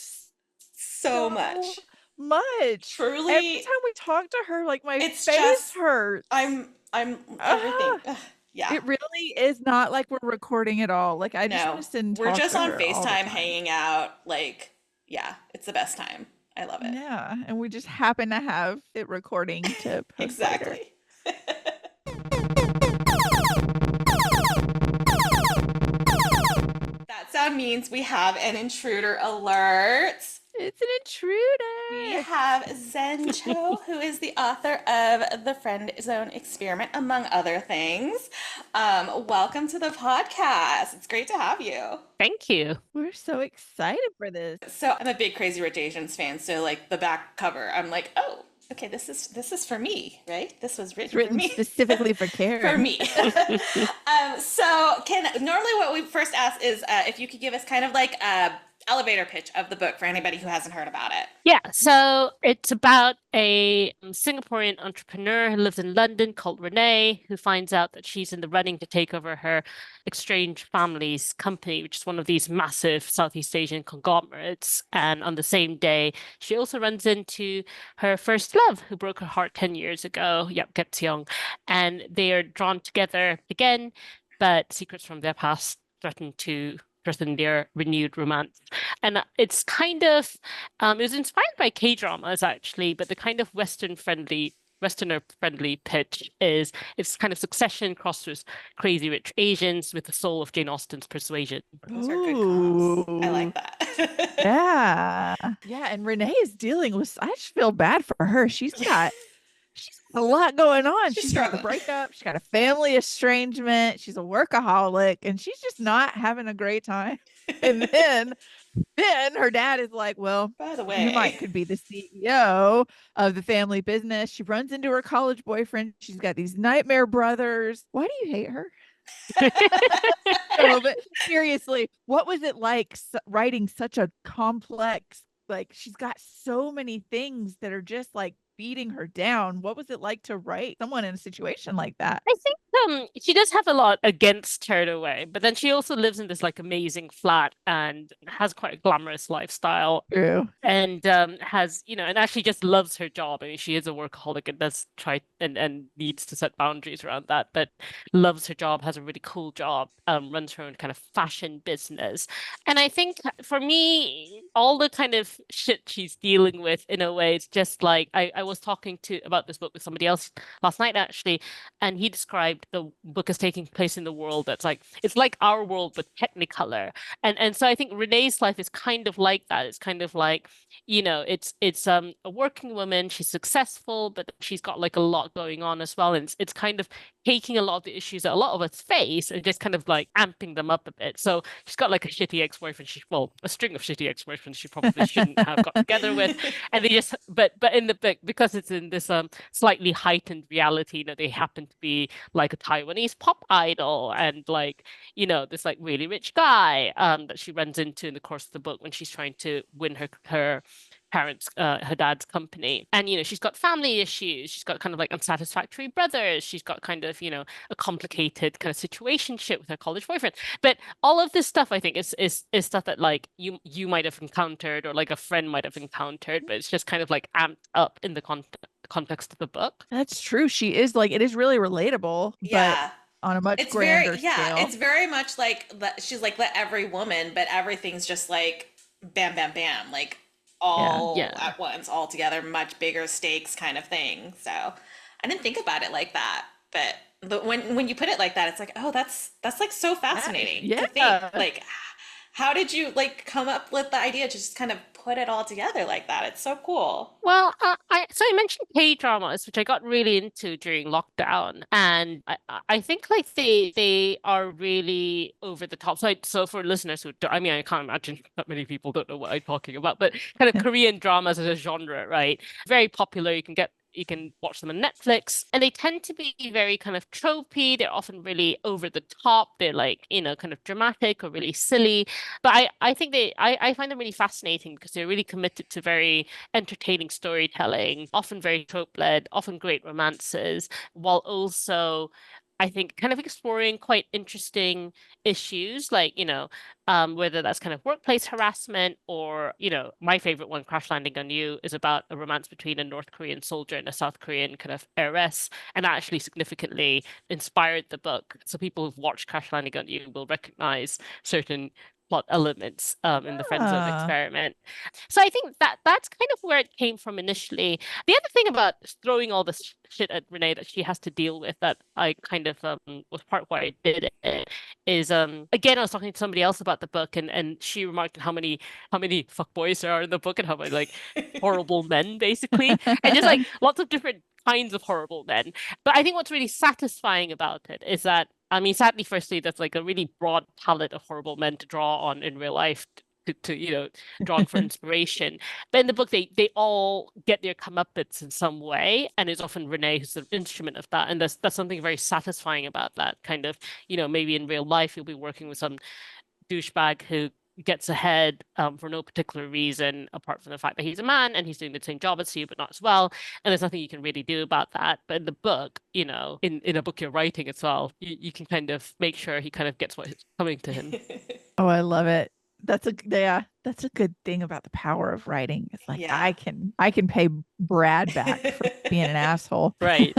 so much. much. Truly, Every time we talk to her, like my It's face just- hurts. I'm everything. Ugh, yeah. It really is not like we're recording at all. Like I just No, want to sit and we're talk just to on her all the FaceTime time. hanging out. Yeah, it's the best time. I love it. Yeah, and we just happen to have it recording to post later. Exactly. That sound means we have an intruder alert. It's an intruder. We have Zen Cho, who is the author of The Friend Zone Experiment, among other things. Welcome to the podcast. It's great to have you. Thank you. We're so excited for this. So I'm a big Crazy Rich Asians fan, so like the back cover, I'm like, oh, okay, this is for me, right? This was It's written for written me. specifically for Karin. For me. So normally what we first ask is if you could give us kind of like a elevator pitch of the book for anybody who hasn't heard about it. Yeah, so it's about a Singaporean entrepreneur who lives in London called Renee, who finds out that she's in the running to take over her estranged family's company, which is one of these massive Southeast Asian conglomerates. And on the same day, she also runs into her first love, who broke her heart 10 years ago. Yep, gets young. And they are drawn together again, but secrets from their past threaten their renewed romance. And it's kind of it was inspired by K-dramas actually, but the kind of Westerner friendly pitch is it's kind of Succession crossed with Crazy Rich Asians with the soul of Jane Austen's Persuasion. Those are good comps. I like that. Yeah. Yeah. And Renee is dealing with, I just feel bad for her. She's got a lot going on. She's She's got the struggling. breakup. She's got a family estrangement. She's a workaholic and she's just not having a great time. And then her dad is like, well, By the you way, could be the CEO of the family business. She runs into her college boyfriend. She's got these nightmare brothers. Why do you hate her? No, but seriously, what was it like writing such a complex, like she's got so many things that are just like beating her down. What was it like to write someone in a situation like that? I think she does have a lot against her in a way, but then she also lives in this like amazing flat and has quite a glamorous lifestyle. True. And has and actually just loves her job. I mean, she is a workaholic and does try and needs to set boundaries around that, but loves her job, has a really cool job, runs her own kind of fashion business. And I think for me, all the kind of shit she's dealing with in a way, it's just like I was talking about this book with somebody else last night actually, and he described the book as taking place in the world that's like it's like our world but technicolor. And so I think Renee's life is kind of like that. It's kind of like, it's a working woman, she's successful, but she's got like a lot going on as well. And it's kind of taking a lot of the issues that a lot of us face and just kind of like amping them up a bit. So she's got like a shitty ex-boyfriend, a string of shitty ex-boyfriends she probably shouldn't have got together with. And they just but in the book, because it's in this slightly heightened reality, they happen to be like a Taiwanese pop idol and like, this like really rich guy that she runs into in the course of the book when she's trying to win her parents, her dad's company. And she's got family issues, she's got kind of like unsatisfactory brothers, she's got kind of a complicated kind of situationship with her college boyfriend. But all of this stuff I think is stuff that like you might have encountered or like a friend might have encountered, but it's just kind of like amped up in the context of the book. That's true. She is like, it is really relatable, yeah. but on a much It's grander very, yeah, scale. it's very much like she's like every woman, but everything's just like bam, bam, bam, like all at once, all together, much bigger stakes kind of thing. So I didn't think about it like that, but when you put it like that, it's like, oh, that's like so fascinating to think. Like, how did you like come up with the idea to just kind of put it all together like that? It's so cool. Well, I mentioned K-dramas, which I got really into during lockdown, and I think like they are really over the top. So for listeners who don't, I mean, I can't imagine that many people don't know what I'm talking about, but kind of Korean dramas as a genre, right? Very popular. You can watch them on Netflix, and they tend to be very kind of tropey. They're often really over the top. They're like, kind of dramatic or really silly. But I think I find them really fascinating because they're really committed to very entertaining storytelling, often very trope-led, often great romances, while also I think kind of exploring quite interesting issues like, whether that's kind of workplace harassment or, my favorite one, Crash Landing on You, is about a romance between a North Korean soldier and a South Korean kind of heiress, and that actually significantly inspired the book. So people who've watched Crash Landing on You will recognize certain plot elements in the friend zone Ah. experiment. So I think that's kind of where it came from initially. The other thing about throwing all this shit at Renee that she has to deal with that I kind of was part why I did it is again I was talking to somebody else about the book and she remarked on how many fuckboys there are in the book and how many like horrible men basically and just like lots of different kinds of horrible men. But I think what's really satisfying about it is that, I mean, sadly, firstly, that's like a really broad palette of horrible men to draw on in real life to drawing for inspiration. But in the book, they all get their comeuppance in some way, and it's often Renee who's the instrument of that. And that's something very satisfying about that kind of, maybe in real life you'll be working with some douchebag who gets ahead for no particular reason apart from the fact that he's a man and he's doing the same job as you but not as well, and there's nothing you can really do about that. But in the book, in a book you're writing as well, you can kind of make sure he kind of gets what's coming to him. Oh, I love it. That's a good thing about the power of writing. It's like Yeah. I can pay Brad back for being an asshole. Right.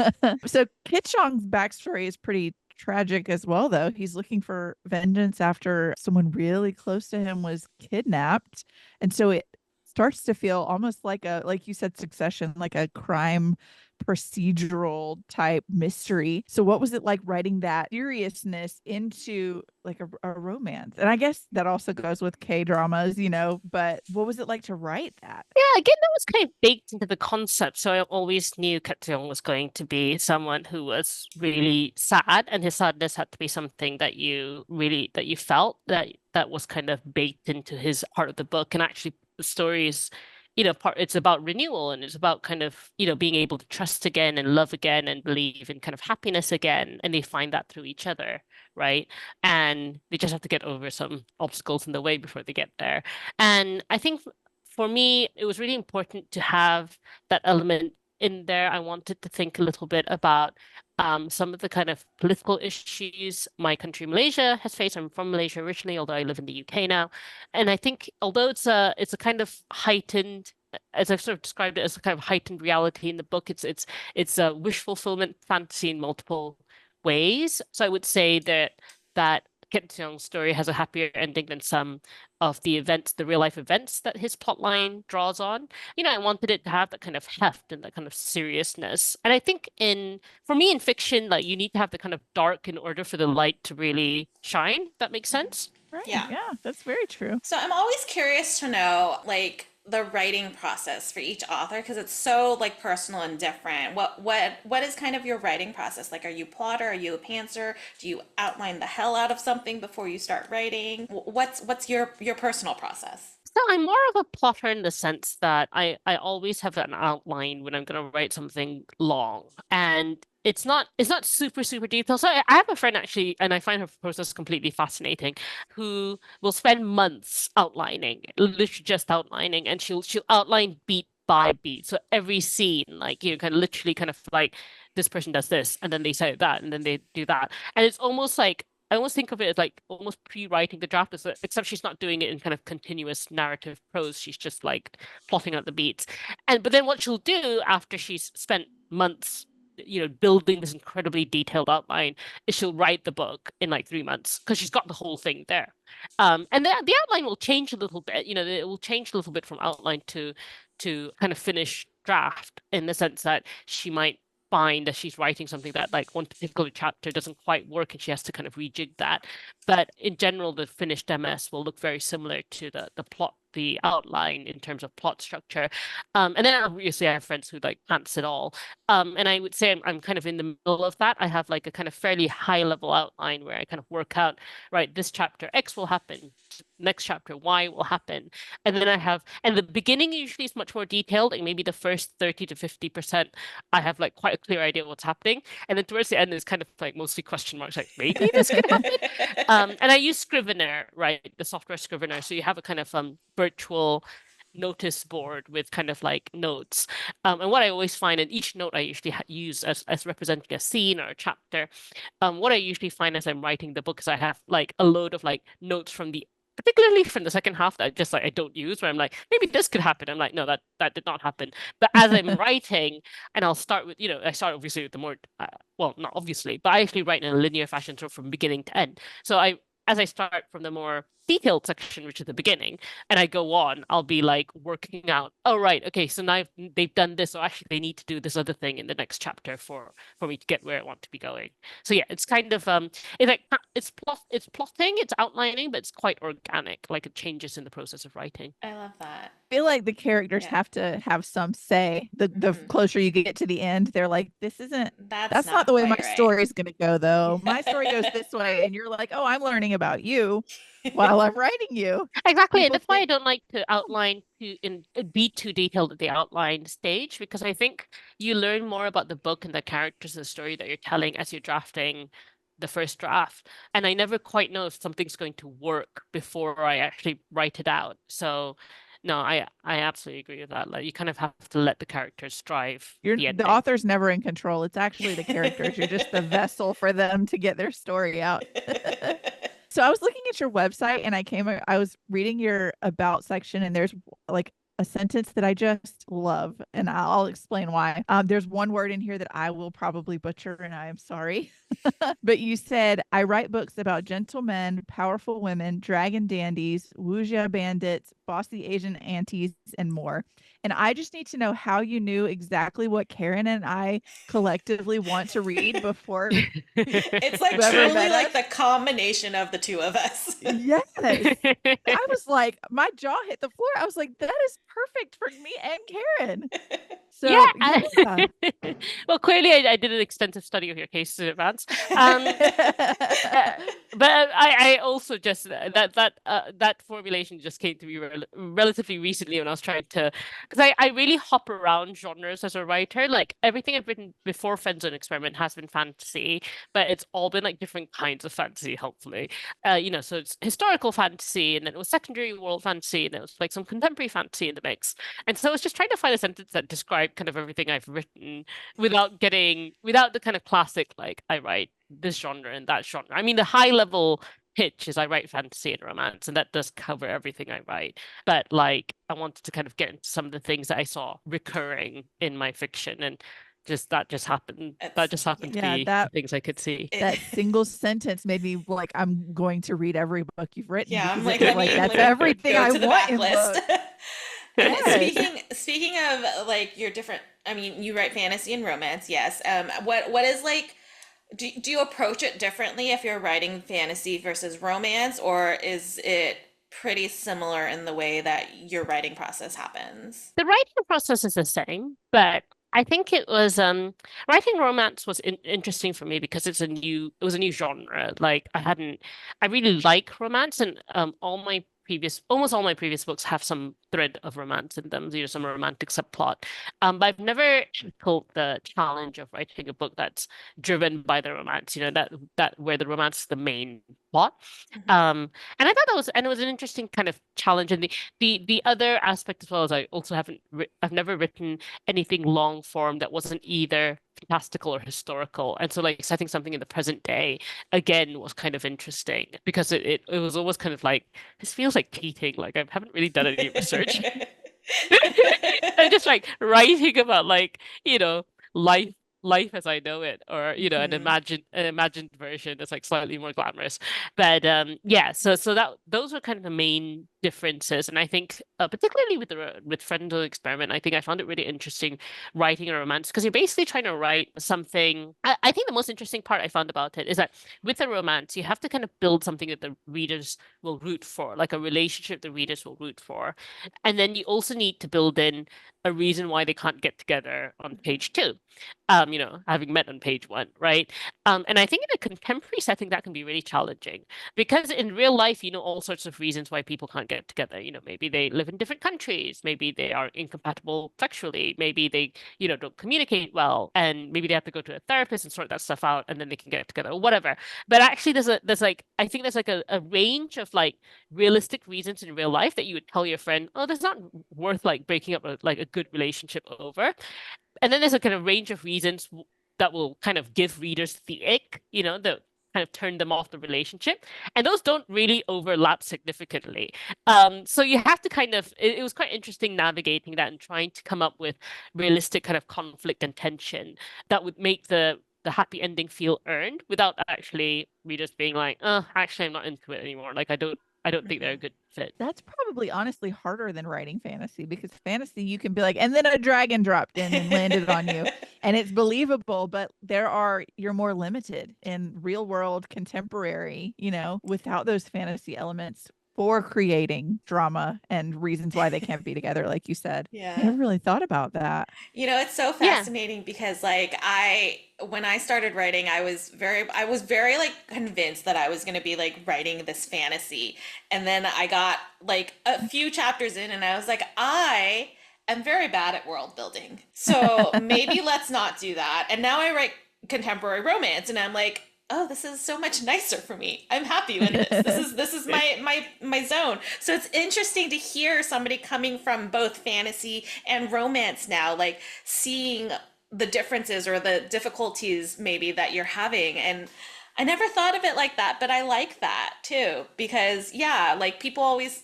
So Kit Chong's backstory is pretty tragic as well, though. He's looking for vengeance after someone really close to him was kidnapped. And so it starts to feel almost like like you said, Succession, like a crime procedural type mystery. So what was it like writing that seriousness into like a romance? And I guess that also goes with K-dramas, but what was it like to write that? Yeah, again, that was kind of baked into the concept. So I always knew Kat Seong was going to be someone who was really sad, and his sadness had to be something that you felt that was kind of baked into his part of the book. And actually, the story is it's about renewal, and it's about kind of, being able to trust again and love again and believe in kind of happiness again. And they find that through each other, right? And they just have to get over some obstacles in the way before they get there. And I think for me, it was really important to have that element in there. I wanted to think a little bit about some of the kind of political issues my country, Malaysia, has faced. I'm from Malaysia originally, although I live in the UK now. And I think although it's a kind of heightened, as I've sort of described it as a kind of heightened reality in the book, it's a wish fulfillment fantasy in multiple ways. So I would say that Kit Seong's story has a happier ending than some of the real life events that his plotline draws on. I wanted it to have that kind of heft and that kind of seriousness. And I think for me in fiction, like you need to have the kind of dark in order for the light to really shine. That makes sense? Right. Yeah. Yeah, that's very true. So I'm always curious to know, like, the writing process for each author, because it's so like personal and different. What is kind of your writing process? Like, are you a plotter? Are you a pantser? Do you outline the hell out of something before you start writing? What's your personal process? So I'm more of a plotter in the sense that I always have an outline when I'm going to write something long, and it's not super detailed. So I have a friend actually, and I find her process completely fascinating, who will spend months outlining, literally just outlining, and she'll outline beat by beat. So every scene, like kind of literally kind of like this person does this, and then they say that, and then they do that, and it's almost like I almost think of it as like almost pre-writing the draft, except she's not doing it in kind of continuous narrative prose. She's just like plotting out the beats. But then what she'll do after she's spent months, building this incredibly detailed outline, is she'll write the book in like 3 months because she's got the whole thing there. And the outline will change a little bit. It will change a little bit from outline to kind of finished draft, in the sense that she might find that she's writing something that like one particular chapter doesn't quite work and she has to kind of rejig that. But in general, the finished MS will look very similar to the plot, the outline in terms of plot structure. And then obviously I have friends who like pants it all. And I would say I'm kind of in the middle of that. I have like a kind of fairly high level outline where I kind of work out, right, this chapter X will happen, next chapter Y will happen. And then and the beginning usually is much more detailed, like maybe the first 30 to 50%, I have like quite a clear idea what's happening. And then towards the end is kind of like mostly question marks, like maybe this could happen. And I use Scrivener, right, the software Scrivener. So you have a kind of virtual notice board with kind of like notes. And what I always find, and each note I usually use as representing a scene or a chapter. What I usually find as I'm writing the book is I have like a load of like notes particularly from the second half, that I just like I don't use, where I'm like, maybe this could happen. I'm like, no, that did not happen. But as I'm writing, and I'll start with, I start obviously with the more well, not obviously, but I actually write in a linear fashion, so from beginning to end. So as I start from the more detailed section, which is the beginning, and I go on, I'll be like working out, oh right, okay, so now they've done this, so actually they need to do this other thing in the next chapter for me to get where I want to be going. So yeah, it's kind of it's like it's plotting, it's outlining, but it's quite organic, like it changes in the process of writing. I love that. I feel like the characters Yeah. have to have some say. The Mhm. closer you get to the end, they're like, this isn't that's not the way my quite right. story is going to go, though. My story goes this way, and you're like, oh, I'm learning about you while I'm writing you. Exactly, and People that's why I think, don't like to outline be too detailed at the outline stage, because I think you learn more about the book and the characters and the story that you're telling as you're drafting the first draft. And I never quite know if something's going to work before I actually write it out. So no, I absolutely agree with that. Like you kind of have to let the characters drive the the ending. author's never in control. It's actually the characters. You're just the vessel for them to get their story out. So I was looking at your website and I was reading your about section, and there's like a sentence that I just love, and I'll explain why. There's one word in here that I will probably butcher, and I am sorry. But you said, I write books about gentlemen, powerful women, dragon dandies, wuxia bandits, bossy Asian aunties, and more. And I just need to know how you knew exactly what Karin and I collectively want to read before. It's like Whoever truly met like us. the combination of the two of us. Yes. I was like, my jaw hit the floor. I was like, that is perfect for me and Karin. So Yeah. Well, clearly I did an extensive study of your cases in advance. But I also just that formulation just came to me relatively recently when I was trying to, because I really hop around genres as a writer. Like everything I've written before Friendzone Experiment has been fantasy, but it's all been like different kinds of fantasy, hopefully. So it's historical fantasy, and then it was secondary world fantasy, and it was like some contemporary fantasy in the mix. And so I was just trying to find a sentence that described kind of everything I've written without the kind of classic, like I write this genre and that genre. I mean, the high level pitch is I write fantasy and romance, and that does cover everything I write. But like, I wanted to kind of get into some of the things that I saw recurring in my fiction, and that just happened. That just happened to be the things I could see. That single sentence made me like, I'm going to read every book you've written. Yeah, I'm because like, that's everything I want in books. And speaking of like your different, I mean, you write fantasy and romance, yes. What is like, do you approach it differently if you're writing fantasy versus romance, or is it pretty similar in the way that your writing process happens? The writing process is the same, but I think it was writing romance was interesting for me because it was a new genre. Like I really like romance, and almost all my previous books have some thread of romance in them, some romantic subplot. But I've never tackled the challenge of writing a book that's driven by the romance, that where the romance is the main plot. And I thought it was an interesting kind of challenge. And the other aspect as well is I've never written anything long form that wasn't either fantastical or historical. And so like setting something in the present day again was kind of interesting because it was almost kind of like, this feels like cheating. Like I haven't really done any research. I'm just like writing about like, life as I know it, or an imagined version that's like slightly more glamorous. But yeah, so those were kind of the main differences. And I think particularly with Friendzone Experiment, I think I found it really interesting writing a romance because you're basically trying to write something. I think the most interesting part I found about it is that with a romance, you have to kind of build something that the readers will root for, like a relationship the readers will root for. And then you also need to build in a reason why they can't get together on page 2. Having met on page 1, right? And I think in a contemporary setting that can be really challenging because in real life, all sorts of reasons why people can't get together. Maybe they live in different countries, maybe they are incompatible sexually, maybe they, don't communicate well, and maybe they have to go to a therapist and sort that stuff out, and then they can get together or whatever. But actually, I think there's like a range of like realistic reasons in real life that you would tell your friend, oh, that's not worth like breaking up a good relationship over. And then there's a kind of range of reasons that will kind of give readers the ick, that kind of turn them off the relationship. And those don't really overlap significantly. So you have to kind of, it was quite interesting navigating that and trying to come up with realistic kind of conflict and tension that would make the happy ending feel earned without actually readers being like, oh, actually, I'm not into it anymore. Like, I don't I don't think they're a good fit. That's probably honestly harder than writing fantasy, because fantasy you can be like, and then a dragon dropped in and landed on you, and it's believable, but you're more limited in real world contemporary, without those fantasy elements for creating drama and reasons why they can't be together, like you said. I Yeah. never really thought about that. It's so fascinating because when I started writing, I was very like convinced that I was going to be like writing this fantasy. And then I got like a few chapters in and I was like, I am very bad at world building. So maybe let's not do that. And now I write contemporary romance and I'm like, oh, this is so much nicer for me. I'm happy with this. This is my zone. So it's interesting to hear somebody coming from both fantasy and romance now, like seeing the differences or the difficulties maybe that you're having. And I never thought of it like that, but I like that too, because like people always,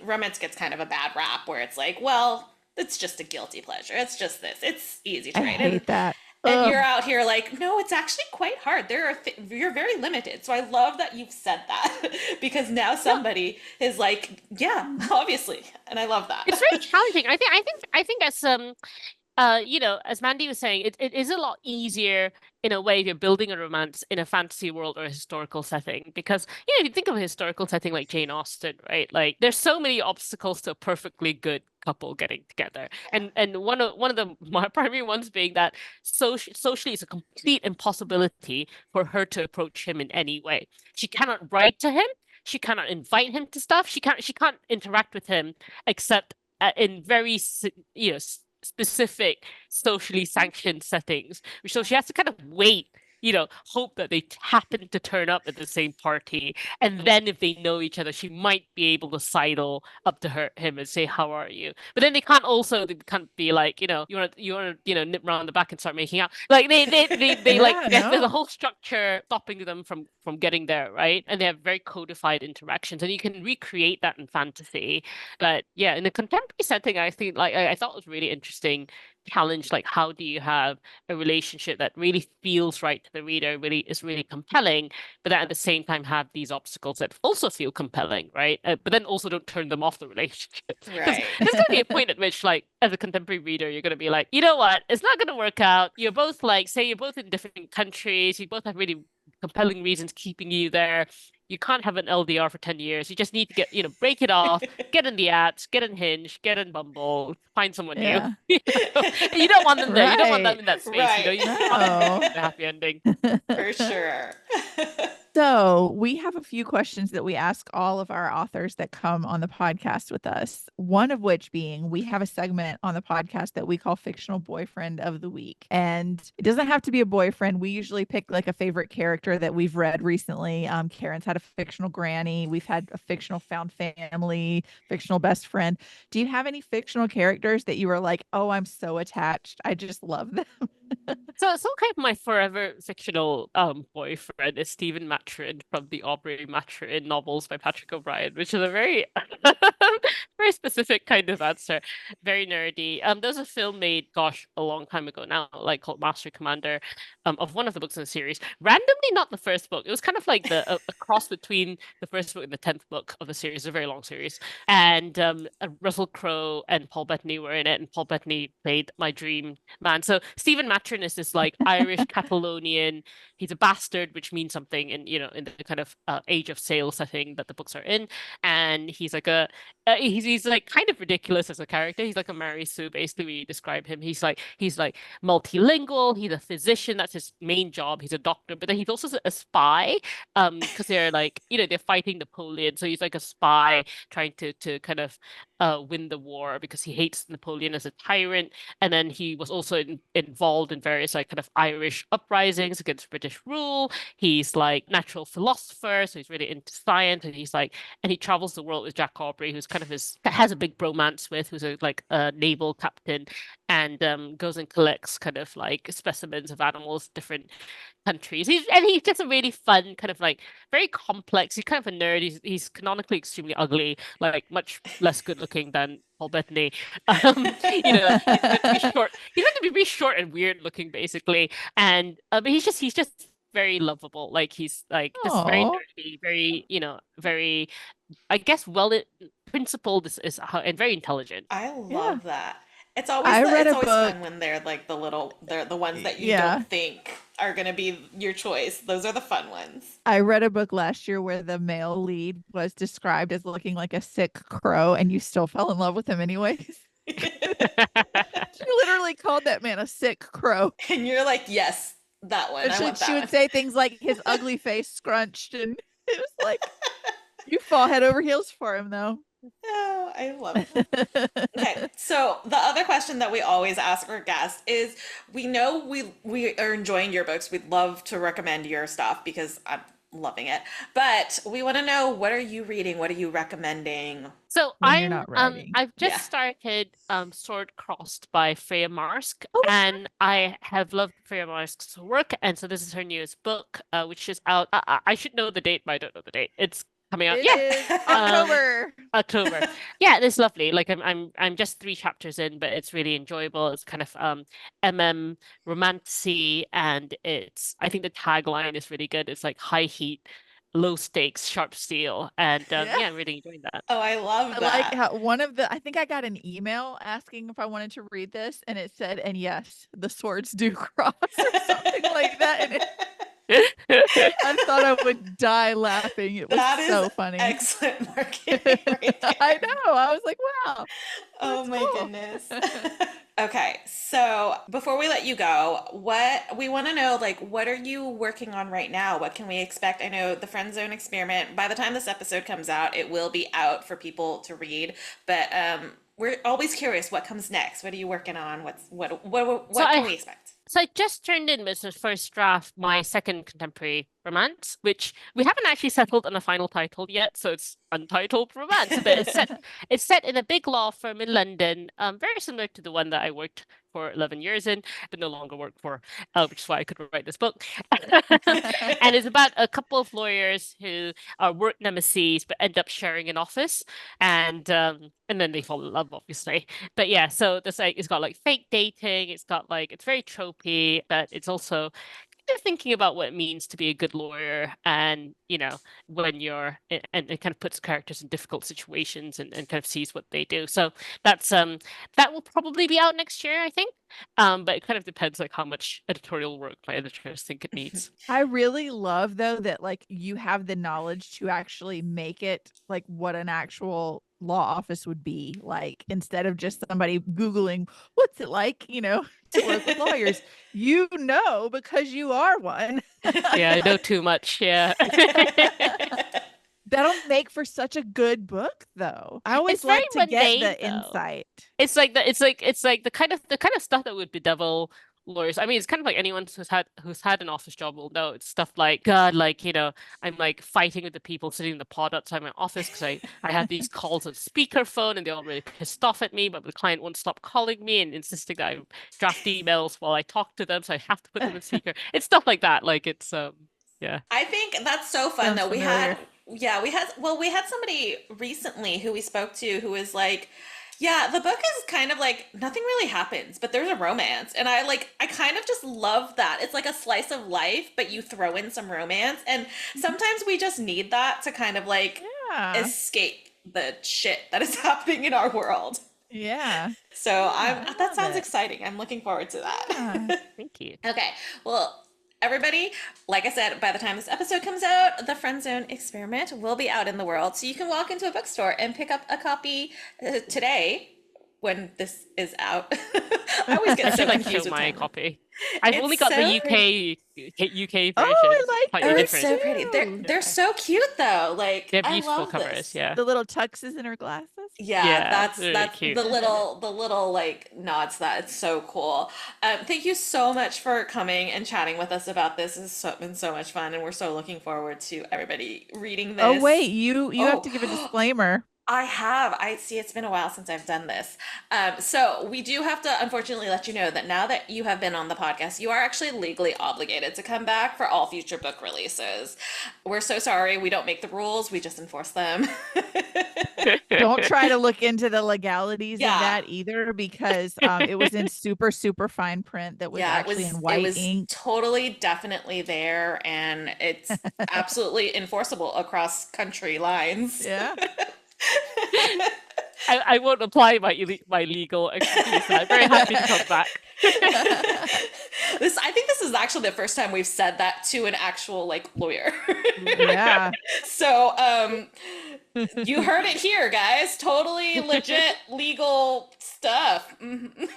romance gets kind of a bad rap where it's like, well, it's just a guilty pleasure. It's just this. It's easy to I write. hate that. And you're out here like, no, it's actually quite hard. You're very limited. So I love that you've said that because now somebody is like, yeah, obviously. And I love that. It's very challenging. I think as as Mandy was saying, it is a lot easier in a way if you're building a romance in a fantasy world or a historical setting. Because, if you think of a historical setting like Jane Austen, right? Like there's so many obstacles to a perfectly good couple getting together. And one of the primary ones being that socially it's a complete impossibility for her to approach him in any way. She cannot write to him. She cannot invite him to stuff. She can't interact with him except in very specific socially sanctioned settings. So she has to kind of wait, hope that they happen to turn up at the same party. And then if they know each other, she might be able to sidle up to him and say, how are you? But then they can't be like, you want to, nip around the back and start making out. Like they there's a whole structure stopping them from getting there, right? And they have very codified interactions. And you can recreate that in fantasy. But yeah, in a contemporary setting, I think I thought it was really interesting challenge, like how do you have a relationship that really feels right to the reader, really is really compelling, but then at the same time have these obstacles that also feel compelling, right? But then also don't turn them off the relationship. Right. There's going to be a point at which, like, as a contemporary reader, you're going to be like, you know what, it's not going to work out. You're both like, say you're both in different countries, you both have really compelling reasons keeping you there. You can't have an LDR for 10 years. You just need to get, break it off, get in the apps, get in Hinge, get in Bumble, find someone new. You don't want them there. You don't want them in that space. Right. You want a happy ending. For sure. So we have a few questions that we ask all of our authors that come on the podcast with us. One of which being, we have a segment on the podcast that we call Fictional Boyfriend of the Week. And it doesn't have to be a boyfriend. We usually pick like a favorite character that we've read recently. Karen's had a fictional granny. We've had a fictional found family, fictional best friend. Do you have any fictional characters that you were like, oh, I'm so attached, I just love them? So kind of my forever fictional boyfriend is Stephen Maturin from the Aubrey Maturin novels by Patrick O'Brian, which is a very very specific kind of answer, very nerdy. There's a film made, gosh, a long time ago now, like called Master Commander, of one of the books in the series. Randomly, not the first book. It was kind of like a cross between the first book and the 10th book of the series, a very long series. And Russell Crowe and Paul Bettany were in it, and Paul Bettany played my dream man. So Stephen Maturin is this like Irish Catalonian. He's a bastard, which means something in in the kind of Age of Sail setting that the books are in. And he's like he's like kind of ridiculous as a character. He's like a Mary Sue, basically, when you describe him. He's like multilingual. He's a physician. That's his main job. He's a doctor, but then he's also a spy. Because they're like they're fighting Napoleon, so he's like a spy trying to kind of win the war because he hates Napoleon as a tyrant. And then he was also involved in various like kind of Irish uprisings against British rule. He's like natural philosopher, so he's really into science, and he travels the world with Jack Aubrey, who's kind of has a big bromance with, who's a naval captain, and goes and collects kind of like specimens of animals, different countries. He's just a really fun, kind of like very complex. He's kind of a nerd. He's canonically extremely ugly, like much less good looking than Paul Bettany. He's meant to be short. He's meant to be really short and weird looking, basically. And but he's just very lovable. Like he's like just very Oh, nerdy, very, very, I guess, principled and very intelligent. I yeah. love that. I read It's a always book. fun when they're the ones that you Yeah. don't think are gonna be your choice. Those are the fun ones. I read a book last year where the male lead was described as looking like a sick crow, and you still fell in love with him anyways. She literally called that man a sick crow. And you're like, yes, that one. And I want she that would one. say things like his ugly face scrunched, and it was like you fall head over heels for him, though. Oh, I love it. Okay, so the other question that we always ask our guests is, we know we are enjoying your books. We'd love to recommend your stuff because I'm loving it. But we want to know, what are you reading? What are you recommending? So When you're not writing. I've Yeah. just started Sword Crossed by Freya Marsk, Oh, and I have loved Freya Marsk's work, and so this is her newest book, which is out. I should know the date, but I don't know the date. It's coming out. It Yeah, is October. October. Yeah, it's lovely. Like I'm just 3 chapters in, but it's really enjoyable. It's kind of MM romancy, and I think the tagline is really good. It's like high heat, low stakes, sharp steel. And Yeah. yeah, I'm really enjoying that. Oh, I love I that. like how I think I got an email asking if I wanted to read this, and it said, and yes, the swords do cross or something like that. And I thought I would die laughing. It was That is so funny. excellent marketing right there. I know. I was like, wow. Oh that's my cool. goodness. Okay, so before we let you go, what we want to know, like, what are you working on right now? What can we expect? I know the Friend Zone Experiment, by the time this episode comes out, it will be out for people to read, but we're always curious what comes next. What are you working on? What can we expect? So I just turned in with the first draft my second contemporary romance, which we haven't actually settled on a final title yet, so it's Untitled Romance. But it's set in a big law firm in London, very similar to the one that I worked for 11 years in, but no longer work for, which is why I could write this book. And it's about a couple of lawyers who are work nemesis but end up sharing an office, and then they fall in love, obviously. But yeah, so it's got like fake dating, it's very tropey, but it's also kind of thinking about what it means to be a good lawyer, and when and it kind of puts characters in difficult situations, and kind of sees what they do. So that will probably be out next year, I think. But it kind of depends like how much editorial work my editors think it needs. I really love though that like you have the knowledge to actually make it like what an actual law office would be like, instead of just somebody Googling what's it like, to work with lawyers. Because you are one. Yeah, I know too much. Yeah. That'll make for such a good book though. I always It's very like to get mundane, the though. insight. It's like the kind of stuff that would bedevil lawyers. I mean, it's kind of like anyone who's had an office job will know. It's stuff like, God, like, I'm like fighting with the people sitting in the pod outside my office because I have these calls on speakerphone, and they're all really pissed off at me, but the client won't stop calling me and insisting that I draft emails while I talk to them, so I have to put them in speaker. It's stuff like that. Like it's yeah. I think that's so fun Sounds though. familiar. We had somebody recently who we spoke to who was like, yeah, the book is kind of like nothing really happens, but there's a romance. And I kind of just love that. It's like a slice of life, but you throw in some romance. And sometimes we just need that to kind of like Yeah. escape the shit that is happening in our world. Yeah. So I that love sounds it. exciting. I'm looking forward to that. Yeah. Thank you. Okay. Well, everybody, like I said, by the time this episode comes out, the Friend Zone Experiment will be out in the world. So you can walk into a bookstore and pick up a copy today when this is out. I always I get so should like confused show with my time. copy. I've It's only got the so UK version. Oh, I It's like slightly Oh, those it's different. so pretty. too. They're so cute though. Like They have I beautiful love covers. this. Yeah. The little tuxes in her glasses. Yeah, Yeah, that's really cute. the little like nods to that. It's so cool. Thank you so much for coming and chatting with us about this. Been so much fun, and we're so looking forward to everybody reading this. Oh wait, you have Oh. to give a disclaimer. I have. I see it's been a while since I've done this. So we do have to unfortunately let you know that now that you have been on the podcast, you are actually legally obligated to come back for all future book releases. We're so sorry. We don't make the rules. We just enforce them. Don't try to look into the legalities Yeah. of that either, because it was in super, super fine print that was Yeah, actually in white it was ink. totally definitely there, and it's absolutely enforceable across country lines. Yeah. I won't apply my legal expertise. I'm very happy to come back. I think this is actually the first time we've said that to an actual like lawyer. Yeah. So, you heard it here, guys. Totally legit legal stuff. Mhm.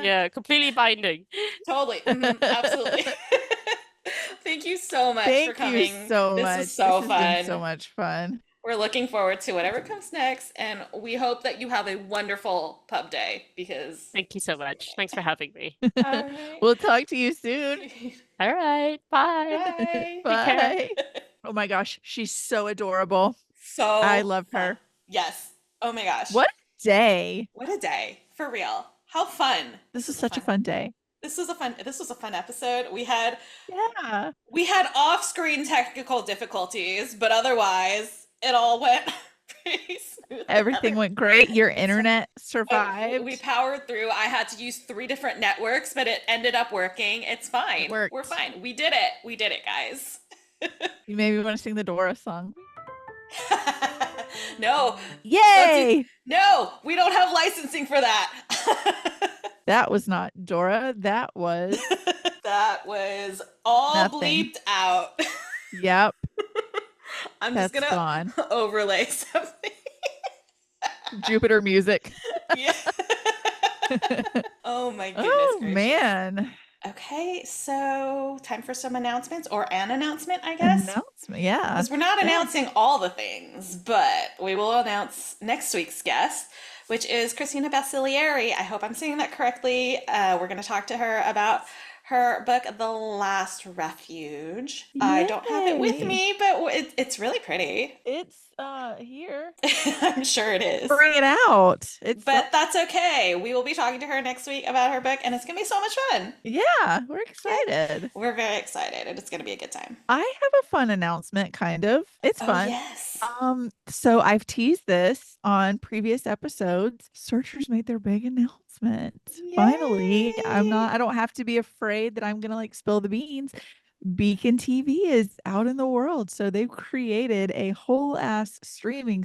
Yeah, completely binding. Totally. Absolutely. Thank you so much for Thank coming. you so This much. was so This has been fun. so much fun. We're looking forward to whatever comes next, and we hope that you have a wonderful pub day because. Thank you so much. Thanks for having me. All right. We'll talk to you soon. All right. Bye. Bye. Take care. Bye. Oh my gosh, she's so adorable. So I love her. fun. Yes. Oh my gosh. What a day. What a day. For real. How fun. This was such a fun day. This was a fun episode. We had Yeah. off-screen technical difficulties, but otherwise it all went pretty smooth. Everything went great. Your internet survived. We powered through. I had to use 3 different networks, but it ended up working. It's fine. Worked. We're fine. We did it. We did it, guys. You maybe want to sing the Dora song. No. Yay! No, we don't have licensing for that. That was not Dora. That was That was all Nothing. bleeped out. Yep. I'm That's just gonna gone. overlay something. Jupiter music. Yeah. Oh my goodness Oh gracious. man. Okay, so time for some announcements, or an announcement, I guess. Announcement. Yeah. Because we're not announcing all the things, but we will announce next week's guest, which is Christina Basilieri. I hope I'm saying that correctly. We're going to talk to her about her book, The Last Refuge. I don't have it with Yay. me, but it's really pretty. It's here. I'm sure it is. Bring it out. It's But that's okay. We will be talking to her next week about her book, and it's going to be so much fun. yeah, we're excited. We're very excited, and it's going to be a good time. I have a fun announcement, kind of. It's Oh, fun. yes. So I've teased this on previous episodes. Searchers made their big announcement. Finally, I don't have to be afraid that I'm gonna like spill the beans. Beacon TV is out in the world. So they've created a whole ass streaming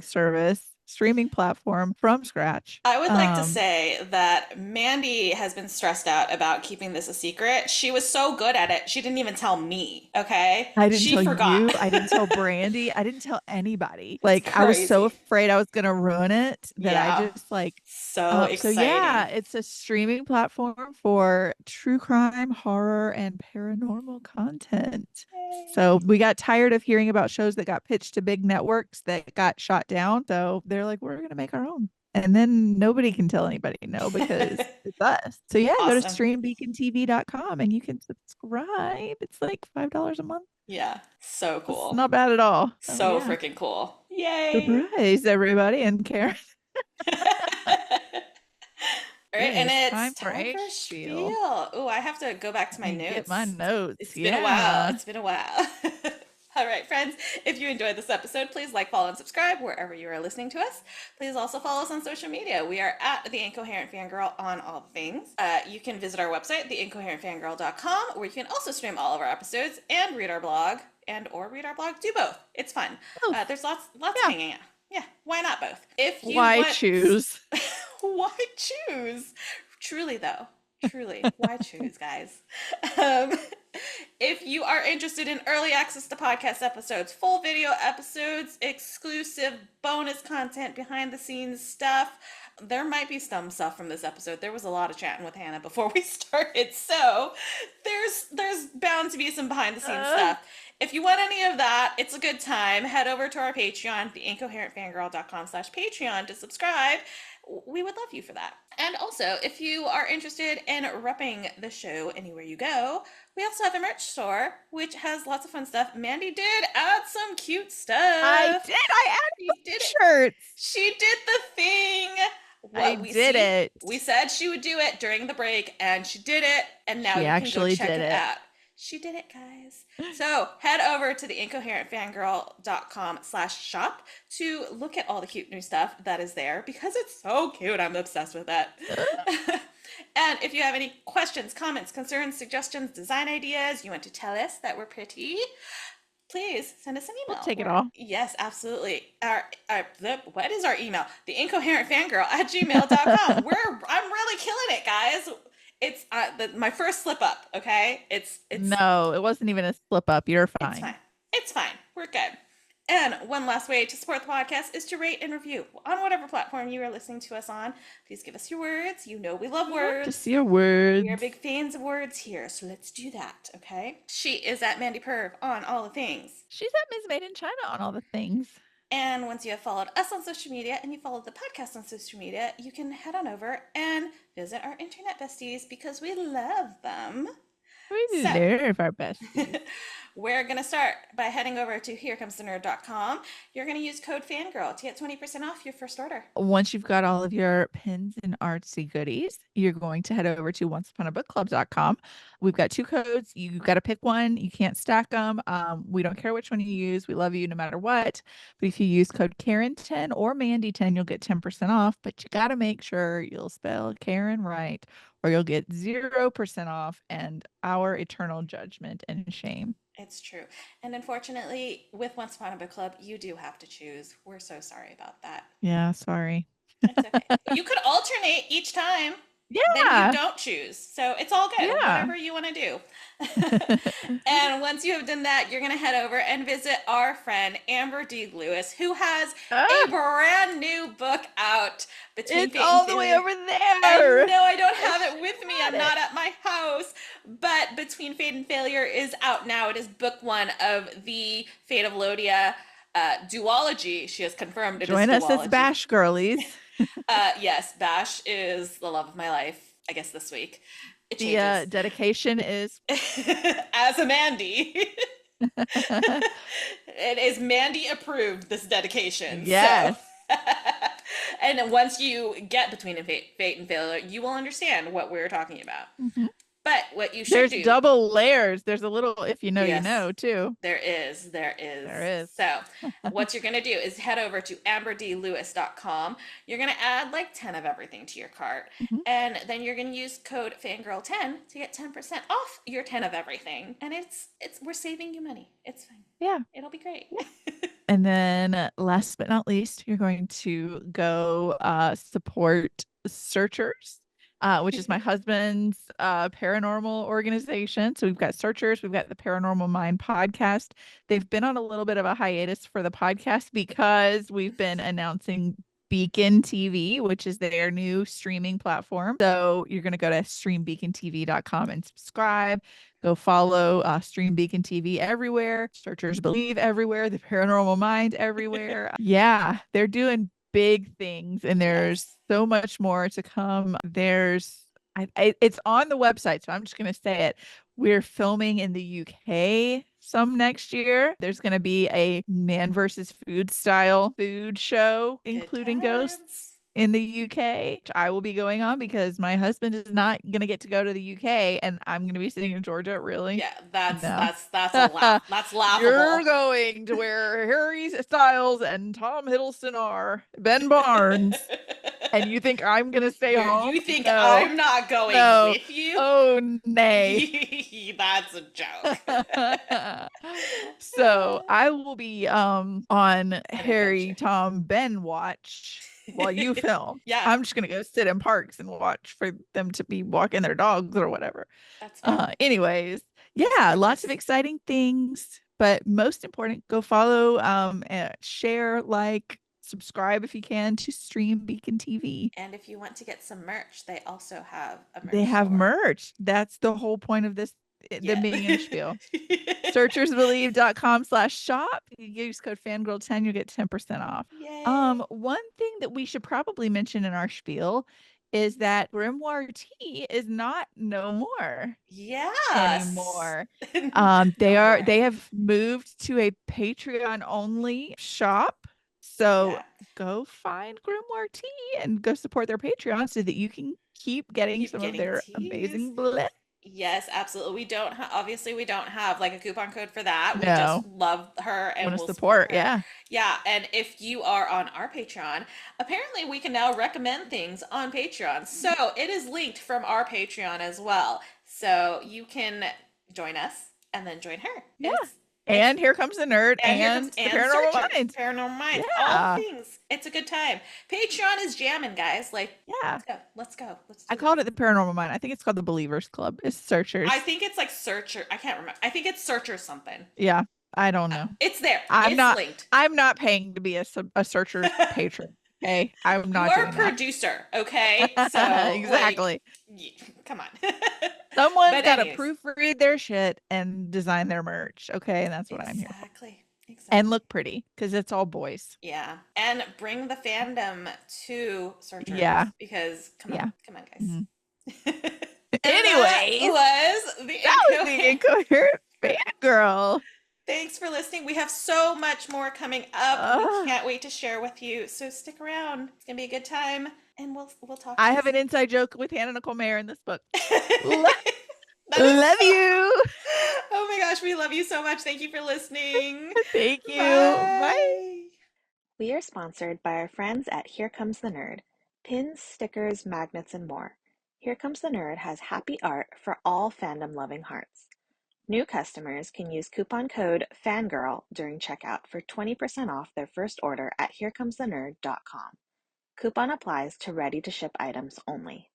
platform from scratch. I would like to say that Mandy has been stressed out about keeping this a secret. She was so good at it, she didn't even tell me, okay? I didn't She tell forgot. you. I didn't tell Brandy. I didn't tell anybody. Like I was so crazy. afraid I was gonna ruin it that I Yeah. just like So so exciting. yeah, it's a streaming platform for true crime, horror, and paranormal content. So we got tired of hearing about shows that got pitched to big networks that got shot down. So they're like, we're gonna make our own. And then nobody can tell anybody no because it's us. So yeah, go to Awesome. streambeacontv.com and you can subscribe. It's like $5 a month. Yeah, so cool. It's not bad at all. So yeah. freaking cool. Yay. Surprise, everybody. And Karin. All right, and it's time for time for a spiel. spiel. Oh, I have to go back to my notes. Get my notes. It's been a while. It's been a while. All right, friends, if you enjoyed this episode, please like, follow, and subscribe wherever you are listening to us. Please also follow us on social media. We are at The Incoherent Fangirl on all things. You can visit our website, theincoherentfangirl.com, where you can also stream all of our episodes and read our blog, or read our blog. Do both. It's fun. There's lots of hanging out. Yeah, why not both? If you Why want... choose? Why choose? Truly, though. Truly. Why choose, guys? If you are interested in early access to podcast episodes, full video episodes, exclusive bonus content, behind the scenes stuff, there might be some stuff from this episode. There was a lot of chatting with Hannah before we started, so there's bound to be some behind the scenes stuff. If you want any of that, it's a good time. Head over to our Patreon, theincoherentfangirl.com/Patreon to subscribe. We would love you for that. And also, if you are interested in repping the show anywhere you go, we also have a merch store, which has lots of fun stuff. Mandy did add some cute stuff. I did. I added shirts. She did the thing. It. We said she would do it during the break, and she did it. And now She you can actually go check did it it. out. She did it, guys. So head over to the incoherentfangirl.com/shop to look at all the cute new stuff that is there because it's so cute. I'm obsessed with it. And if you have any questions, comments, concerns, suggestions, design ideas, you want to tell us that we're pretty, please send us an email. We'll take it all. Yes, absolutely. What is our email? The incoherentfangirl@gmail.com. I'm really killing it, guys. It's my first slip up, okay? It's No, it wasn't even a slip up. You're fine. It's fine. It's fine. We're good. And one last way to support the podcast is to rate and review on whatever platform you are listening to us on. Please give us your words. You know we love words. To see your words. We are big fans of words here, so let's do that, okay? She is at Mandy Perv on all the things. She's at Ms. Made in China on all the things. And once you have followed us on social media and you followed the podcast on social media, you can head on over and visit our internet besties because we love them. We love our best. We're going to start by heading over to herecomestenerd.com. You're going to use code FANGIRL to get 20% off your first order. Once you've got all of your pins and artsy goodies, you're going to head over to onceuponabookclub.com. We've got 2 codes. You've got to pick one. You can't stack them. We don't care which one you use. We love you no matter what. But if you use code Karin10 or Mandy10, you'll get 10% off. But you got to make sure you'll spell Karin right, or you'll get 0% off and our eternal judgment and shame. It's true. And unfortunately, with Once Upon a Book Club, you do have to choose. We're so sorry about that. Yeah, sorry. It's okay. You could alternate each time. Yeah. Then you don't choose. So it's all good. Yeah. Whatever you want to do. And once you have done that, you're going to head over and visit our friend Amber D. Lewis, who has a brand new book out. It's all the way over there. I know I don't have it with me. I'm not at my house. But Between Fate and Failure is out now. It is book 1 of the Fate of Lodia duology. She has confirmed it is duology. Join us as Bash girlies. Yes, Bash is the love of my life, I guess this week. It The changes. dedication is As a Mandy. It is Mandy approved, this dedication. yes. So. And once you get Between Fate and Failure, you will understand what we're talking about. Mm-hmm. But what you should do. There's double layers. There's a little, if you know, Yes. you know, too. There is. There is. So what you're going to do is head over to amberdlewis.com. You're going to add like 10 of everything to your cart. Mhm. And then you're going to use code FANGIRL10 to get 10% off your 10 of everything. And we're saving you money. It's fine. Yeah. It'll be great. And then last but not least, you're going to go support Searchers, which is my husband's paranormal organization. So we've got Searchers, we've got the Paranormal Mind podcast. They've been on a little bit of a hiatus for the podcast because we've been announcing Beacon TV, which is their new streaming platform. So you're going to go to streambeacontv.com and subscribe. Go follow Stream Beacon TV everywhere. Searchers Believe everywhere. The Paranormal Mind everywhere. Yeah, they're doing big things, and there's so much more to come. It's on the website, so I'm just going to say it. We're filming in the UK some next year. There's going to be a man versus food style food show, including ghosts in the UK, which I will be going on because my husband is not going to get to go to the UK, and I'm going to be sitting in Georgia. Really? Yeah, that's No. that's laughable. You're going to where Harry Styles and Tom Hiddleston are, Ben Barnes, and you think I'm going to stay home? You think No. I'm not going No. with you? Oh, nay. That's a joke. So I will be on Harry, Tom, Ben watch while you film. Yeah. I'm just gonna go sit in parks and watch for them to be walking their dogs or whatever. That's fine. Anyways, yeah, lots of exciting things, but most important, go follow, share, like, subscribe if you can to Stream Beacon TV. And if you want to get some merch, they also have a merch They have store. merch. That's the whole point of this, Yeah. them being in the spiel. Searchersbelieve.com/shop. You use code Fangirl10, you'll get 10% off. Yay. One thing that we should probably mention in our spiel is that Grimoire Tea is not no more Yes. anymore. No They more. have moved to a Patreon only shop. So Yeah. go find Grimoire Tea and go support their Patreon so that you can keep getting Keep some getting of their teas. amazing bliss. Yes, absolutely. We don't obviously we don't have like a coupon code for that. We just No. love her and Want to will support support? her. Yeah. Yeah, and if you are on our Patreon, apparently we can now recommend things on Patreon. So it is linked from our Patreon as well. So you can join us and then join her. Yeah. It's And Here Comes the Nerd and here comes and The and Paranormal Searchers, Mind. Paranormal Minds, all Yeah. things. It's a good time. Patreon is jamming, guys. Like, Yeah. let's go. Let's I do called it. it The Paranormal Mind. I think it's called The Believers Club. It's Searchers. I think it's like Searcher. I can't remember. I think it's Searcher something. Yeah. I don't know. It's there. I'm It's not linked. I'm not paying to be a Searchers patron. Okay. I'm You not are a doing that. producer, okay? So Exactly. come on. Someone's But got to anyways, proofread their shit and design their merch. Okay. And that's what I'm here for. exactly. And look pretty because it's all boys. Yeah, and bring the fandom to Searchers. Yeah. Because come Yeah. on, guys. Mhm. And Anyways, that was the that was the Incoherent Fangirl. Thanks for listening. We have so much more coming up. We can't wait to share with you. So stick around. It's gonna be a good time, and we'll talk. I have an inside joke with Hannah Nicole Maehrer in this book. That is Love you. Oh my gosh, we love you so much. Thank you for listening. Thank you. Bye. Bye. We are sponsored by our friends at Here Comes the Nerd. Pins, stickers, magnets, and more. Here Comes the Nerd has happy art for all fandom-loving hearts. New customers can use coupon code FANGIRL during checkout for 20% off their first order at herecomesthenerd.com. Coupon applies to ready-to-ship items only.